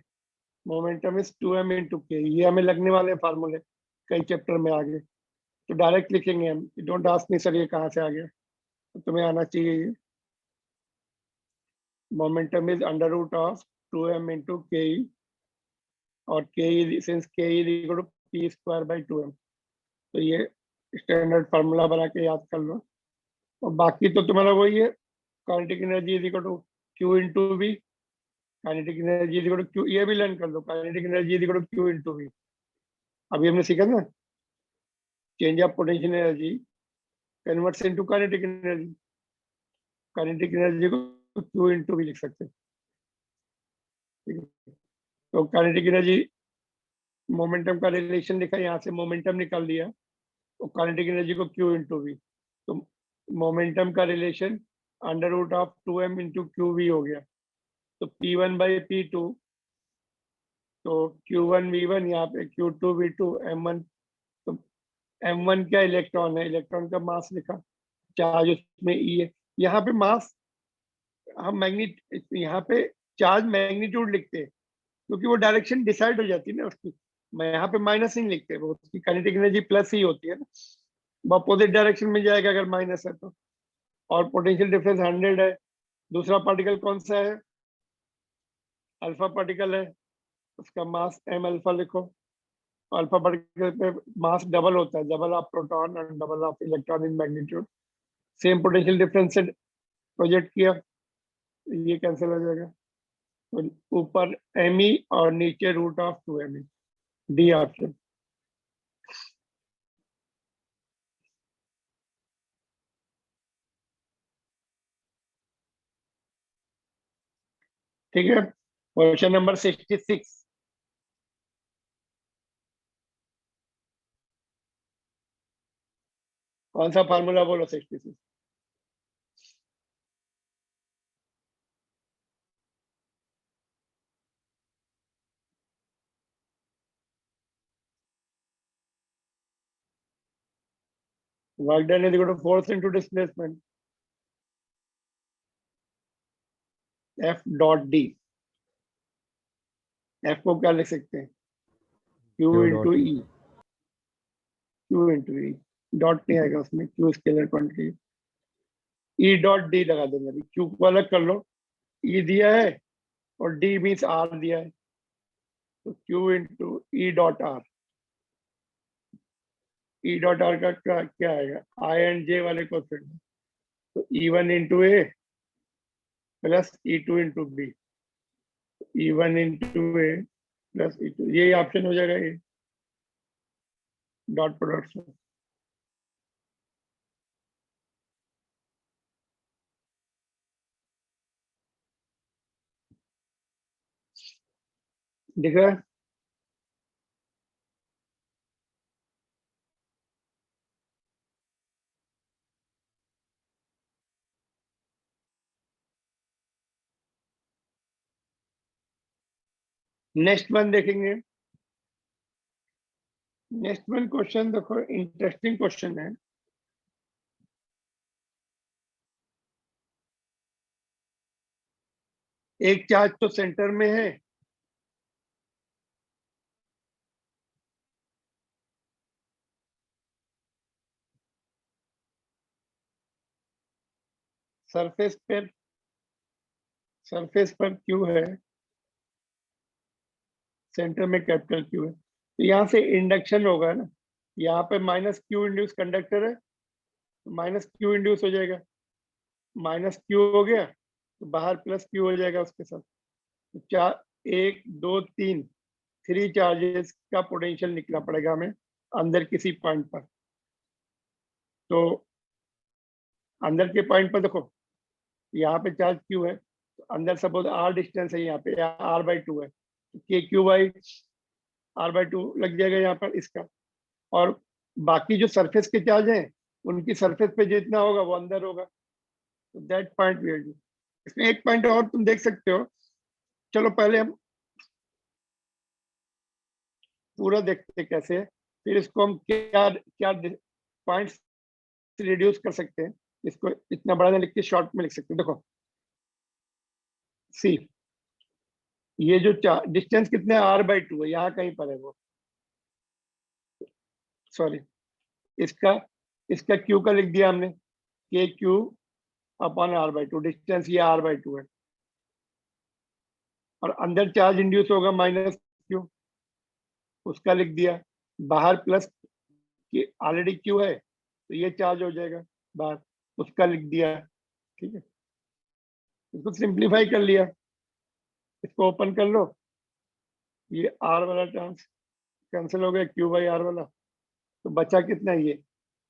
मोमेंटम इज 2m इंटू के, ये हमें लगने वाले फार्मूले कई चैप्टर में आगे, तो डायरेक्ट लिखेंगे हम, डोंट आस्क मी सर ये कहाँ से आ गया, तो तुम्हें आना चाहिए ये। Momentum is under root of 2m into K, और के सिंस के इज इक्वल टू p²/2m, तो ये स्टैंडर्ड फार्मूला बना के याद कर लो। और बाकी तो तुम्हारा वही है, kinetic energy is equal to q into V, kinetic energy is equal to q, ये भी लर्न कर लो, kinetic energy is equal to q into V. अभी हमने सीखा ना, change of potential energy converts into kinetic energy, kinetic energy को q इंटू भी लिख सकते हैं, ठीक है। तो काइनेटिक एनर्जी मोमेंटम का रिलेशन लिखा, यहाँ से मोमेंटम निकाल दिया, तो काइनेटिक एनर्जी को q इंटू वी, तो मोमेंटम का relation under root of 2m into Q V हो गया, तो p1/p2, तो q1v1, यहाँ पे q2v2, m1, तो m1 क्या इलेक्ट्रॉन है, इलेक्ट्रॉन का मास लिखा, चार्ज उसमें e है, यहाँ पे मास हम यहाँ पे चार्ज मैग्नीट्यूड लिखते हैं, क्योंकि वो डायरेक्शन डिसाइड हो जाती है ना उसकी। मैं यहाँ पे माइनस नहीं लिखते, वो उसकी काइनेटिक एनर्जी प्लस ही होती है ना, वो अपोजिट डायरेक्शन में जाएगा अगर माइनस है तो। और पोटेंशियल डिफरेंस 100 है। दूसरा पार्टिकल कौन सा है, अल्फा पार्टिकल है, उसका मास m अल्फा लिखो। अल्फा पार्टिकल पे मास डबल होता है, डबल ऑफ प्रोटॉन और double of electron in magnitude. Same potential difference से प्रोजेक्ट किया, ये कैंसिल हो जाएगा, तो ऊपर me और नीचे √2m, डी ऑप्शन। ठीक है, क्वेश्चन नंबर 66, कौन सा फार्मूला बोलो 66? Work done is equal to force into displacement, F dot D. F को क्या लिख सकते हैं, Q Q into dot E, Q into E, dot नहीं आएगा उसमें, Q scalar quantity, E dot D लगा देंगे। अभी Q को अलग कर लो, E दिया है और D मीन्स R दिया है, तो Q into E dot are. E dot are का क्या आएगा, आई एंड जे वाले क्वेश्चन, तो E1 into A plus E2 into B, E1 into A plus E2, ये ऑप्शन हो जाएगा, ये डॉट प्रोडक्ट में। दिख रहा है? नेक्स्ट वन देखेंगे। नेक्स्ट वन क्वेश्चन देखो, इंटरेस्टिंग क्वेश्चन है। एक चार्ज तो सेंटर में है, सरफेस पर क्यू है, सेंटर में कैपिटल क्यू है, तो यहाँ से इंडक्शन होगा ना, यहाँ पे माइनस क्यू इंड्यूस कंडक्टर है, तो माइनस क्यू इंड्यूस हो जाएगा, माइनस क्यू हो गया तो बाहर प्लस क्यू हो जाएगा उसके साथ, तो 1 2 3 3 चार्जेस का पोटेंशियल निकला पड़ेगा हमें अंदर किसी पॉइंट पर। तो अंदर के पॉइंट पर देखो, यहाँ पे चार्ज क्यू है, तो अंदर सपोज r डिस्टेंस है, यहाँ पे r/2 है, तो k q बाई r/2 लग जाएगा यहाँ पर इसका, और बाकी जो सरफेस के चार्ज हैं उनकी सरफेस पे जितना होगा वो अंदर होगा, तो दैट पॉइंट वी डू। इसमें एक पॉइंट और तुम देख सकते हो, चलो पहले हम पूरा देखते हैं कैसे है, फिर इसको हम क्या क्या पॉइंट्स रिड्यूस कर सकते हैं। इसको इतना बड़ा नहीं लिख के शॉर्ट में लिख सकते हैं। देखो सी, ये जो डिस्टेंस कितने r/2 है, यहाँ कहीं पर है वो, सॉरी, इसका इसका q का लिख दिया हमने, KQ/r/2, डिस्टेंस ये r/2 है। और अंदर चार्ज इंड्यूस होगा -q, उसका लिख दिया। बाहर प्लस, ऑलरेडी q है तो ये चार्ज हो जाएगा बाहर, उसका लिख दिया। ठीक है, इसको सिंप्लीफाई कर लिया, इसको ओपन कर लो, ये r वाला टर्म्स कैंसिल हो गया, q/r वाला, तो बचा कितना ये,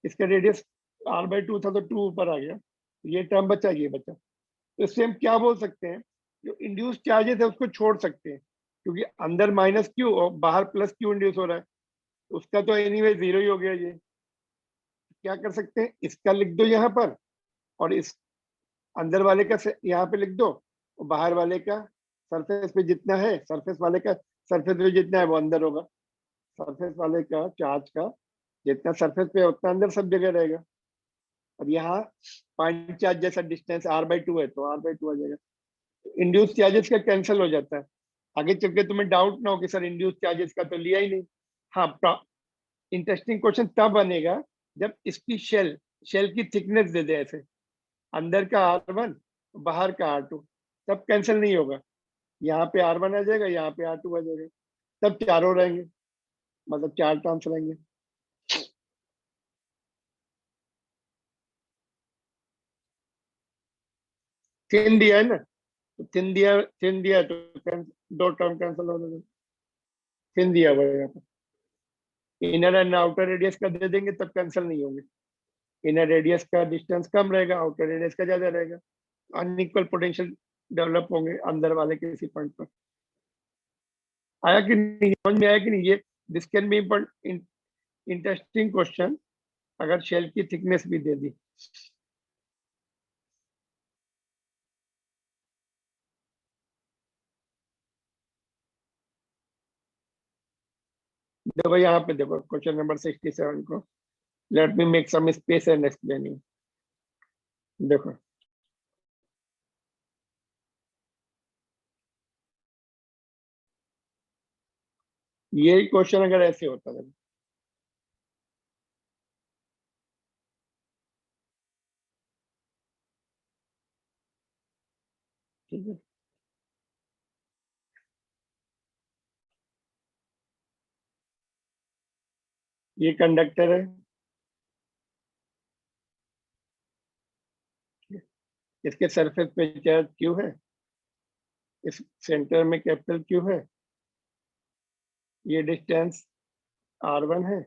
इसका रेडियस r/2 था तो 2 ऊपर आ गया, ये टर्म बचा, ये बचा। तो इससे हम क्या बोल सकते हैं, जो इंड्यूस चार्जेस है उसको छोड़ सकते हैं, क्योंकि अंदर -q और बाहर +q इंड्यूस हो रहा है, तो उसका तो एनीवे जीरो ही हो गया। ये क्या कर सकते हैं, इसका लिख दो यहाँ पर, और इस अंदर वाले का यहाँ पे लिख दो, और बाहर वाले का सरफेस पे जितना है, सरफेस वाले का सरफेस पे जितना है वो अंदर होगा, सरफेस वाले का चार्ज का जितना सरफेस पे है उतना अंदर सब जगह रहेगा। अब यहाँ पॉइंट चार्ज जैसा डिस्टेंस r/2 है तो r/2 आ जाएगा, इंड्यूस चार्जेस का कैंसिल हो जाता है। आगे चल के तुम्हें डाउट ना हो कि सर इंड्यूस चार्जेस का तो लिया ही नहीं। हाँ, इंटरेस्टिंग क्वेश्चन तब बनेगा जब इसकी शेल की थिकनेस दे दे ऐसे, अंदर का r1 बाहर का r2, तब कैंसिल नहीं होगा। यहाँ पे r1 आ जाएगा, यहाँ पे r2 आ जाएगा, तब चारों रहेंगे, मतलब 4 टर्म्स रहेंगे। थिन दिया है ना, तो थिन दिया तो दो टर्म कैंसिल हो जाएगा, थिन दिया हुआ है यहाँ पे। इनर एंड आउटर रेडियस का दे देंगे तब कैंसिल नहीं होंगे, इनर रेडियस का डिस्टेंस कम रहेगा, आउटर रेडियस का ज्यादा रहेगा, अनइक्वल पोटेंशियल डेवलप होंगे अंदर वाले किसी पॉइंट पर। आया कि नहीं, समझ में आया कि नहीं ये, this can be interesting question अगर शेल की थिकनेस भी दे दी। देखो यहाँ पे देखो क्वेश्चन नंबर 67 को, let me make some space and explaining. देखो ये क्वेश्चन अगर ऐसे होता है, ठीक है, ये कंडक्टर है, इसके सरफेस पे चार्ज क्यू है, इस सेंटर में कैपिटल क्यू है, ये डिस्टेंस r1 है,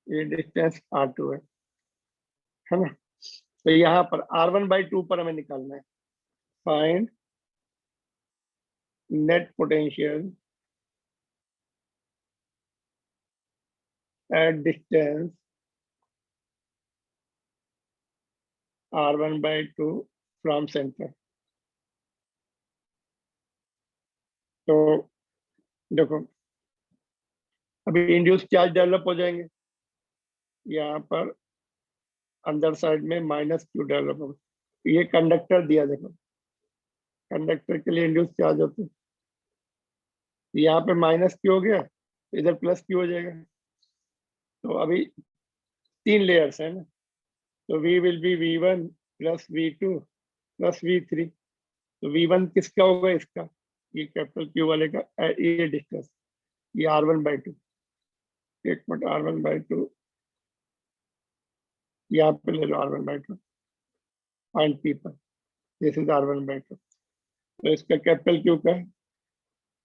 ये डिस्टेंस r2 है ना। तो यहाँ पर r1/2 पर हमें निकालना है, find net potential at distance r1/2 from centre. तो देखो अभी इंड्यूस चार्ज डेवलप हो जाएंगे, यहाँ पर अंदर साइड में -q डेवलप होगा। ये कंडक्टर दिया, देखो कंडक्टर के लिए इंड्यूस चार्ज होते हैं, यहाँ पे -q हो गया, इधर +q हो जाएगा। तो अभी 3 लेयर्स है ना, तो v will be v1 + v2 + v3। तो v1 किसका होगा, इसका, ये कैपिटल Q वाले का, ये डिस्टेंस, ये r1/2, एक मिनट, r1/2 यहाँ पे ले लो, r1/2 पॉइंट P पर, दिस इज r1/2। तो इसका कैपिटल Q का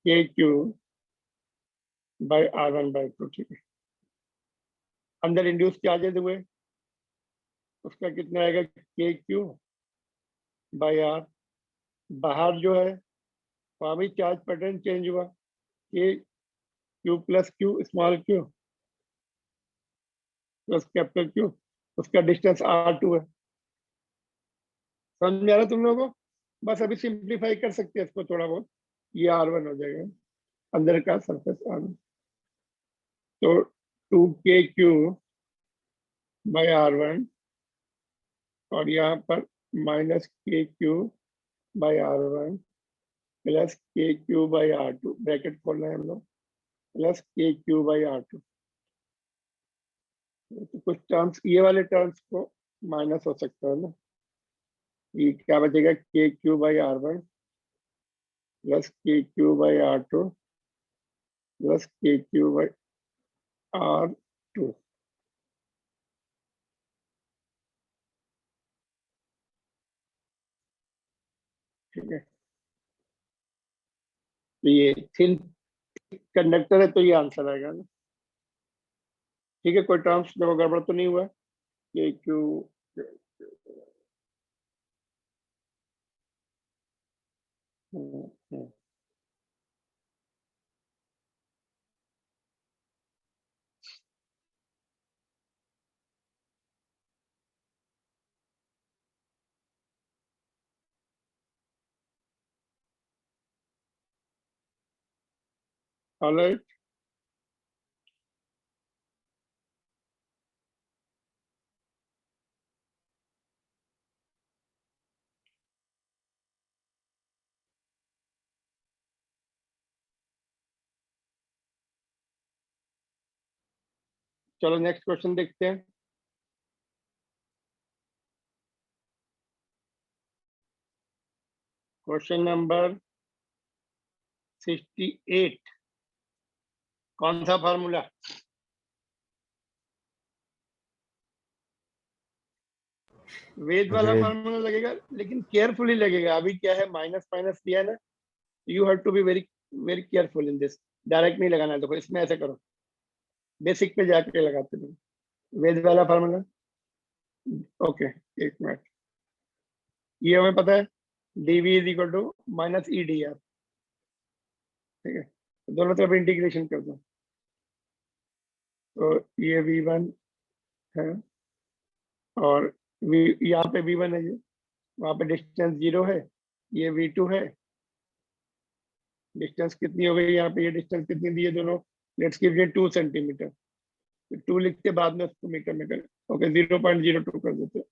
KQ/r1/2, ठीक है। अंदर इंड्यूस चार्जेस हुए, उसका कितना आएगा, KQ/r। बाहर जो है वहाँ भी चार्ज पैटर्न चेंज हुआ, KQ + Q small q, plus capital Q, उसका डिस्टेंस R2 है। समझ में आ रहा है तुम लोगों को? बस अभी सिंप्लीफाई कर सकते हैं इसको थोड़ा बहुत, ये R1 हो जाएगा, अंदर का सरफेस R1। तो 2KQ बाई R1 और यहाँ पर -KQ by R1 plus KQ by R2, bracket खोल रहे हैं हम लोग, प्लस KQ बाई R2। तो कुछ टर्म्स, ये वाले टर्म्स को माइनस हो सकता है ना, ये क्या बचेगा, KQ by R1 plus KQ by R2 plus KQ by R2। ठीक है, तो ये थिन कंडक्टर है तो ये आंसर आएगा ना। ठीक है, कोई टर्म्स देखो गड़बड़ तो नहीं हुआ? KQ alright. चलो नेक्स्ट क्वेश्चन देखते हैं। क्वेश्चन नंबर 68, कौन सा फार्मूला? वेद वाला वेद। फार्मूला लगेगा, लेकिन केयरफुली लगेगा। अभी क्या है, माइनस माइनस दिया है ना, you have to be very very careful in this. Direct नहीं लगाना है, देखो इसमें ऐसे करो, बेसिक पे जाके लगाते हो वेद वाला फार्मूला। ओके, एक मिनट, ये हमें पता है, dv is equal to minus E D R. ठीक है, तो दोनों तरफ इंटीग्रेशन कर दो, तो ये v1 है और यहाँ पे v1 है, ये वहाँ पे डिस्टेंस 0 है, ये v2 है। डिस्टेंस कितनी हो गई यहाँ पे, ये डिस्टेंस कितनी दी है दोनों, लेट्स गिव इट 2 सेंटीमीटर। 2 लिखते बाद में उसको मीटर में कर, ओके 0.02 कर देते,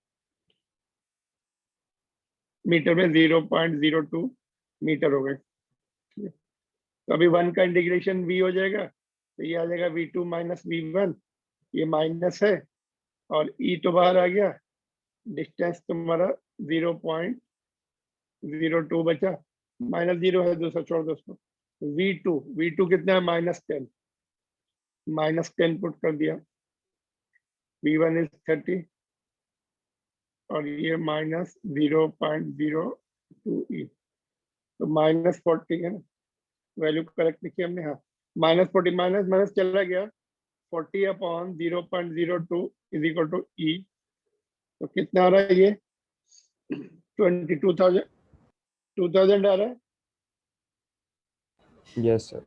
मीटर में 0.02 मीटर हो गए। तो अभी 1 का इंटीग्रेशन v हो जाएगा, तो ये आ जाएगा v2 माइनस v1, ये माइनस है और e तो बाहर आ गया, डिस्टेंस तुम्हारा 0.02 बचा, -0 है, दूसरा छोड़ दो उसको। v2 कितना है, -10, -10 पुट कर दिया, v1 इज 30 और ये -0.02 तो -40 है ना, वैल्यू करेक्ट लिखी हमने। हाँ, -40 माइनस माइनस चला गया, 40 अपॉन 0.02 इज इक्वल टू ई। तो कितना आ रहा है ये, 2000 आ रहा है। Yes sir.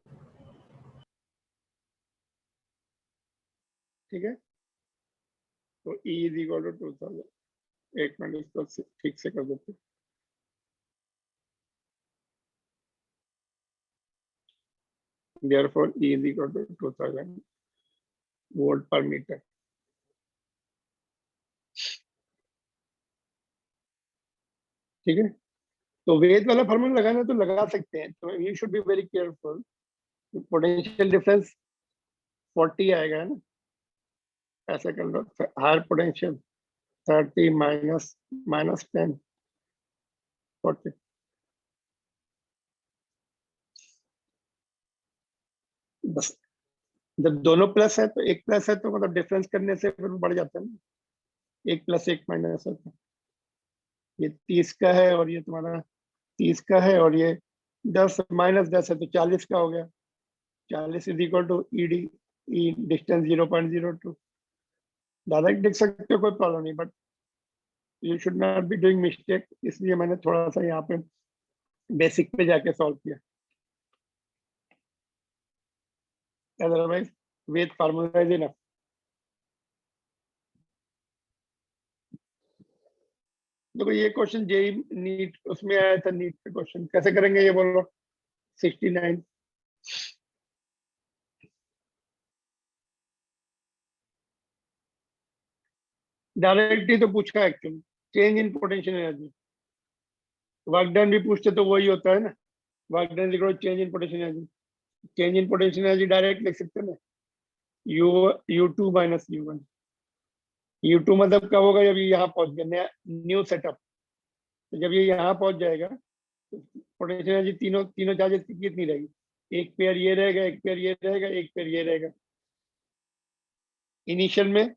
ठीक है, तो ई इज इक्वल टू 2000। एक मिनट इसको ठीक से कर देते, therefore E is equal to 2000 volt पर मीटर। ठीक है, तो वेद वाला फार्मूला लगाना है तो लगा सकते हैं, तो you should be very careful. Potential difference 40 आएगा, है ना, ऐसा कर लो, हायर पोटेंशियल 30 माइनस -10 40। बस, जब दोनों प्लस है तो एक प्लस है तो मतलब डिफरेंस करने से फिर बढ़ जाता है ना, एक प्लस एक माइनस है, तो ये 30 का है और ये तुम्हारा 30 का है और ये 10 -10 है तो 40 का हो गया। 40 is equal to E D, E distance 0.02। Direct लिख सकते हो, कोई प्रॉब्लम नहीं, but you should not be doing mistake, इसलिए मैंने थोड़ा सा यहाँ पे बेसिक पे जाके सॉल्व किया, otherwise with formula is enough. देखो ये क्वेश्चन जेई नीट उसमें आया था, नीट का क्वेश्चन कैसे करेंगे ये बोलो। 69 डायरेक्टली तो पूछा actually, change in potential energy. Work done भी पूछते तो वही होता है ना, वर्क डन लिखो change in potential energy. Change in potential energy direct लिख सकते हैं ना, U2 माइनस U1। U2 मतलब कब होगा, जब ये यहाँ पहुंच गया नया न्यू सेटअप। तो जब ये यहाँ पहुंच जाएगा तो पोटेंशियल एनर्जी तीनों तीनों चार्जेस की कितनी रहेगी, एक पेयर ये रहेगा, एक पेयर ये रहेगा, एक पेयर ये रहेगा। इनिशियल में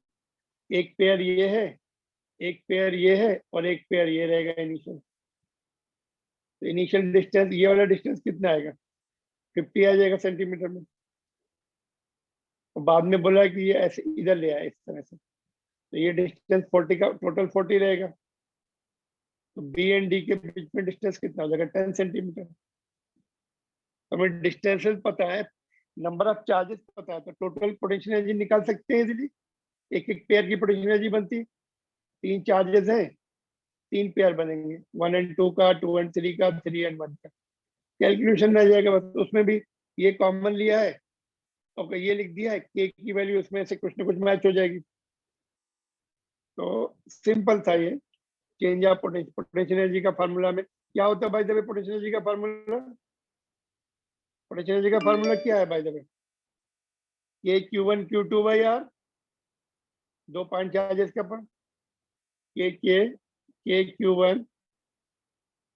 एक पेयर ये है, एक पेयर ये है और एक पेयर ये रहेगा इनिशियल। तो इनिशियल डिस्टेंस ये वाला डिस्टेंस कितना आएगा, 50 आ जाएगा सेंटीमीटर में। और बाद में बोला कि ये ऐसे इधर ले आए इस तरह से, तो ये डिस्टेंस 40 का टोटल 40 रहेगा। तो बी एंड डी के बीच में डिस्टेंस कितना हो जाएगा, 10 सेंटीमीटर। हमें डिस्टेंसेस पता है, नंबर ऑफ चार्जेस पता है, तो टोटल पोटेंशियल एनर्जी निकाल सकते हैं इजीली। एक एक पेयर की पोटेंशियल एनर्जी बनती, 3 चार्जेस हैं, 3 पेयर बनेंगे, 1 एंड 2 का, 2 एंड 3 का, 3 एंड 1 का। कैलकुलेशन रह जाएगा बस, उसमें भी ये कॉमन लिया है और ये लिख दिया है, के की वैल्यू उसमें से कुछ ना कुछ मैच हो जाएगी। तो सिंपल था ये चेंज ऑफ पोटेंशियल एनर्जी का फार्मूला में क्या होता है by the way. Potential energy का फार्मूला, पोटेंशियल एनर्जी का फार्मूला क्या है बाय द वे, के Q1 Q2 by are, 2 point charges का पर के Q1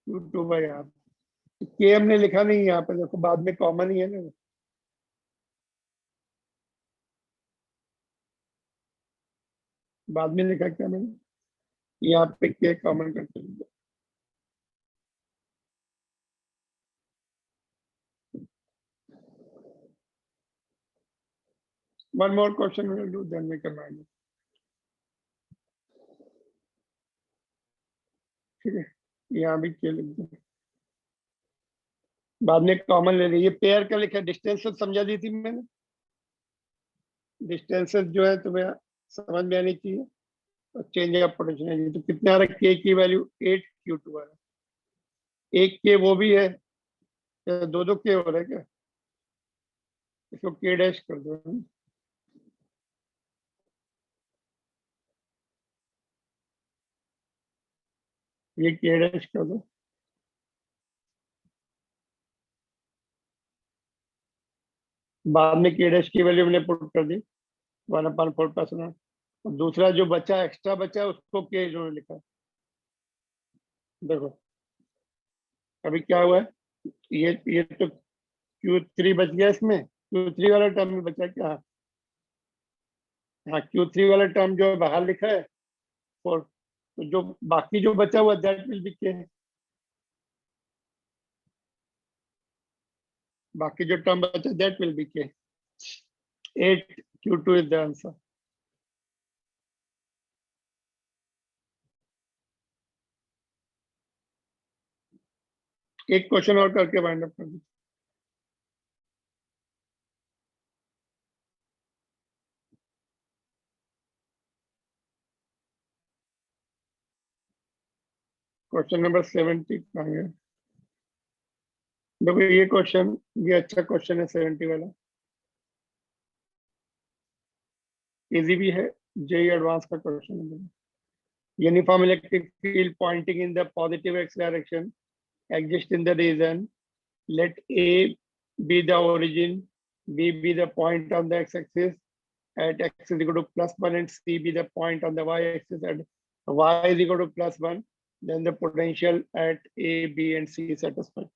Q2 बाई आर। के हमने लिखा नहीं यहाँ पे, देखो बाद में कॉमन ही है ना, बाद में लिखा क्या मैंने, यहाँ पे के कॉमन करते हैं। One more question will do, then we can find. ठीक है, यहाँ भी के लिख दो, बाद में कॉमन ले लीजिए। पेयर का लिखा, डिस्टेंसेस समझा दी थी मैंने, डिस्टेंसेस जो है तुम्हें समझ में आनी चाहिए। और चेंज ऑफ पोटेंशियल एनर्जी तो कितने आ रहा है, के की वैल्यू 8 Q2 आ रहा है। एक के वो भी है, दो दो के हो रहा है क्या, इसको के डैश कर दो। ये के डैश कर दो, बाद में के डैश की वैल्यू हमने पुट कर दी 1/4 और दूसरा जो बचा एक्स्ट्रा बचा है उसको के इन्होंने लिखा। देखो अभी क्या हुआ है, ये तो Q3 बच गया, इसमें Q3 वाला टर्म में बचा क्या, हाँ Q3 वाला टर्म जो बाहर लिखा है 4, तो जो बाकी जो बचा हुआ दैट विल बी के, बाकी जो टर्म बचा दैट विल बी के। 8 Q2 इज द आंसर। एक क्वेश्चन और करके वाइंड अप कर दी। क्वेश्चन नंबर 70 कहाँ गया, देखो ये क्वेश्चन, ये अच्छा क्वेश्चन है 70 वाला, इजी भी है, जेई एडवांस का क्वेश्चन है। Uniform electric field pointing in the positive x direction exist in the region. Let A be the origin, B be the point on the x-axis at x is equal to +1 and C be the point on the y-axis at y is equal to +1. Then the potential at A, B and C is satisfied.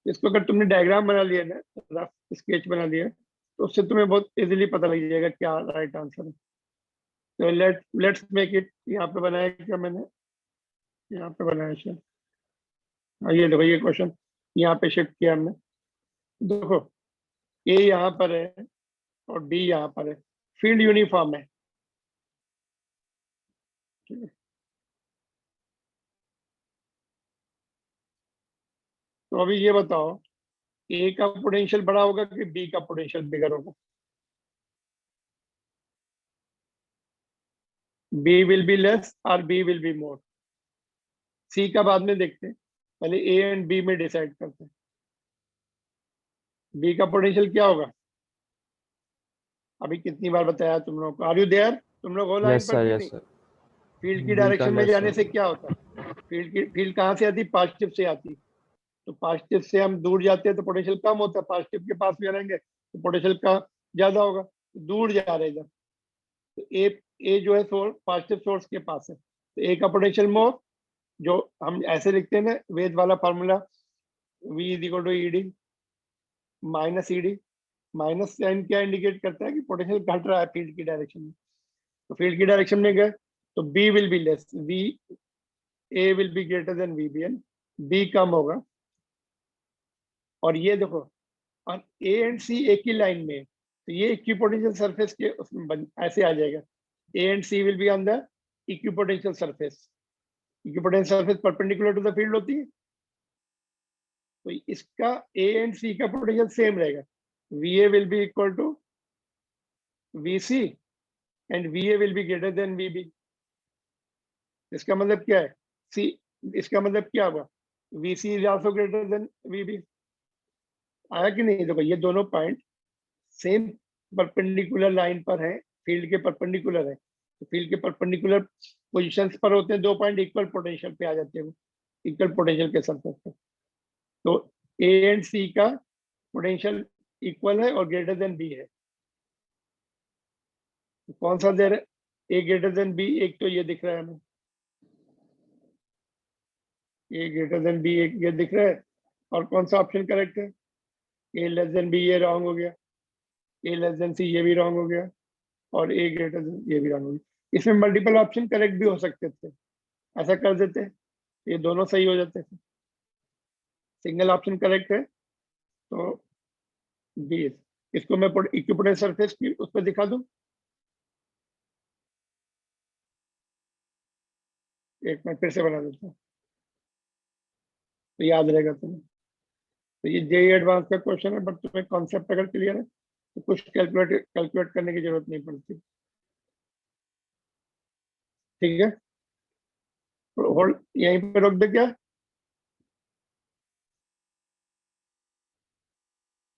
इसको अगर तुमने डायग्राम बना लिया ना, रफ स्केच बना लिया, तो उससे तुम्हें बहुत इजीली पता लग जाएगा क्या राइट आंसर है। तो लेट्स मेक इट, यहाँ पे बनाया क्या मैंने, यहाँ पे बनाया शायद, ये देखो ये क्वेश्चन यहाँ पे शिफ्ट किया हमने। देखो ए यहाँ पर है और डी यहाँ पर है, फील्ड यूनिफॉर्म है, ठीक है। तो अभी ये बताओ ए का पोटेंशियल बड़ा होगा कि बी का पोटेंशियल बिगर होगा, बी विल बी लेस और बी विल बी मोर। सी का बाद में देखते हैं, पहले ए एंड बी में डिसाइड करते हैं। बी का पोटेंशियल क्या होगा? अभी कितनी बार बताया तुम लोगों को? Are you there? तुम लोग हो लाइन Yes, पर sir. कि Yes, नहीं? sir. फील्ड की B का डायरेक्शन में less जाने से होगा. क्या होता है? फील्ड कहाँ से आती? पॉजिटिव से आती। तो पॉजिटिव से हम दूर जाते हैं तो पोटेंशियल कम होता है, पॉजिटिव के पास भी रहेंगे तो पोटेंशियल का ज्यादा होगा। दूर जा रहे हैं जब, तो ए जो है सोर्स, पॉजिटिव सोर्स के पास है, तो ए का पोटेंशियल मोर, जो हम ऐसे लिखते हैं ना वेद वाला formula, V is equal to E D minus E D. Minus sign क्या इंडिकेट करता है कि पोटेंशियल घट रहा है फील्ड की डायरेक्शन में। तो फील्ड की डायरेक्शन में गए तो B will be less, V A will be greater than V B and, B कम होगा। और ये देखो, और ए एंड सी एक ही लाइन में है, तो ये इक्विपोटेंशियल सरफेस के उसमें ऐसे आ जाएगा, A and C will be on the equipotential surface. Equipotential surface perpendicular to the field होती है, तो इसका ए एंड सी का पोटेंशियल सेम रहेगा। V A will be equal to V C and V A will be greater than V B. इसका मतलब क्या है? सी, इसका मतलब क्या होगा? V C is also greater than V B. आया कि नहीं? देखो ये दोनों पॉइंट सेम परपेंडिकुलर लाइन पर है, फील्ड के परपेंडिकुलर है, तो फील्ड के परपेंडिकुलर पोजीशंस पर होते हैं दो पॉइंट, इक्वल पोटेंशियल पे आ जाते हैं वो, इक्वल पोटेंशियल के सरफेस पे। तो ए एंड सी का पोटेंशियल इक्वल है और ग्रेटर देन बी है। तो कौन सा दे रहा है? ए ग्रेटर देन बी, एक तो ये दिख रहा है हमें, ए ग्रेटर देन बी एक ये दिख रहा है। और कौन सा ऑप्शन करेक्ट है? ए लेस देन बी, ये रॉन्ग हो गया। ए लेस देन सी, ये भी रॉन्ग हो गया। और ए ग्रेटर देन, ये भी रॉन्ग हो गया। इसमें मल्टीपल ऑप्शन करेक्ट भी हो सकते थे, ऐसा कर देते, ये दोनों सही हो जाते थे। सिंगल ऑप्शन करेक्ट है तो बी। इसको मैं इक्विपोटेंशियल सरफेस की उस पर दिखा दूं, एक मैं फिर से बना देता हूँ तो याद रहेगा तुम्हें। तो ये जेई एडवांस का क्वेश्चन है, बट तुम्हें कॉन्सेप्ट अगर क्लियर है तो कुछ कैलकुलेट करने की जरूरत नहीं पड़ती। ठीक है, होल्ड यहीं पे रोक दे क्या?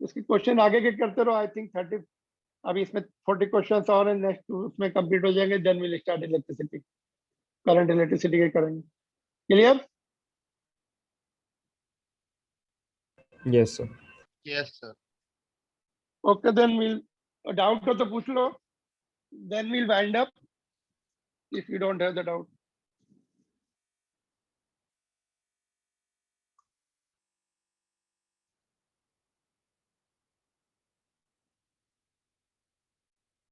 इसके क्वेश्चन आगे के करते रहो। आई थिंक 30, अभी इसमें 40 क्वेश्चन और हैं, नेक्स्ट उसमें कंप्लीट हो जाएंगे, then will start electricity, current electricity के करेंगे। Clear? Yes, sir. Yes, sir. Okay, then will, doubt हो तो पूछ लो, then will wind up if you don't have the doubt.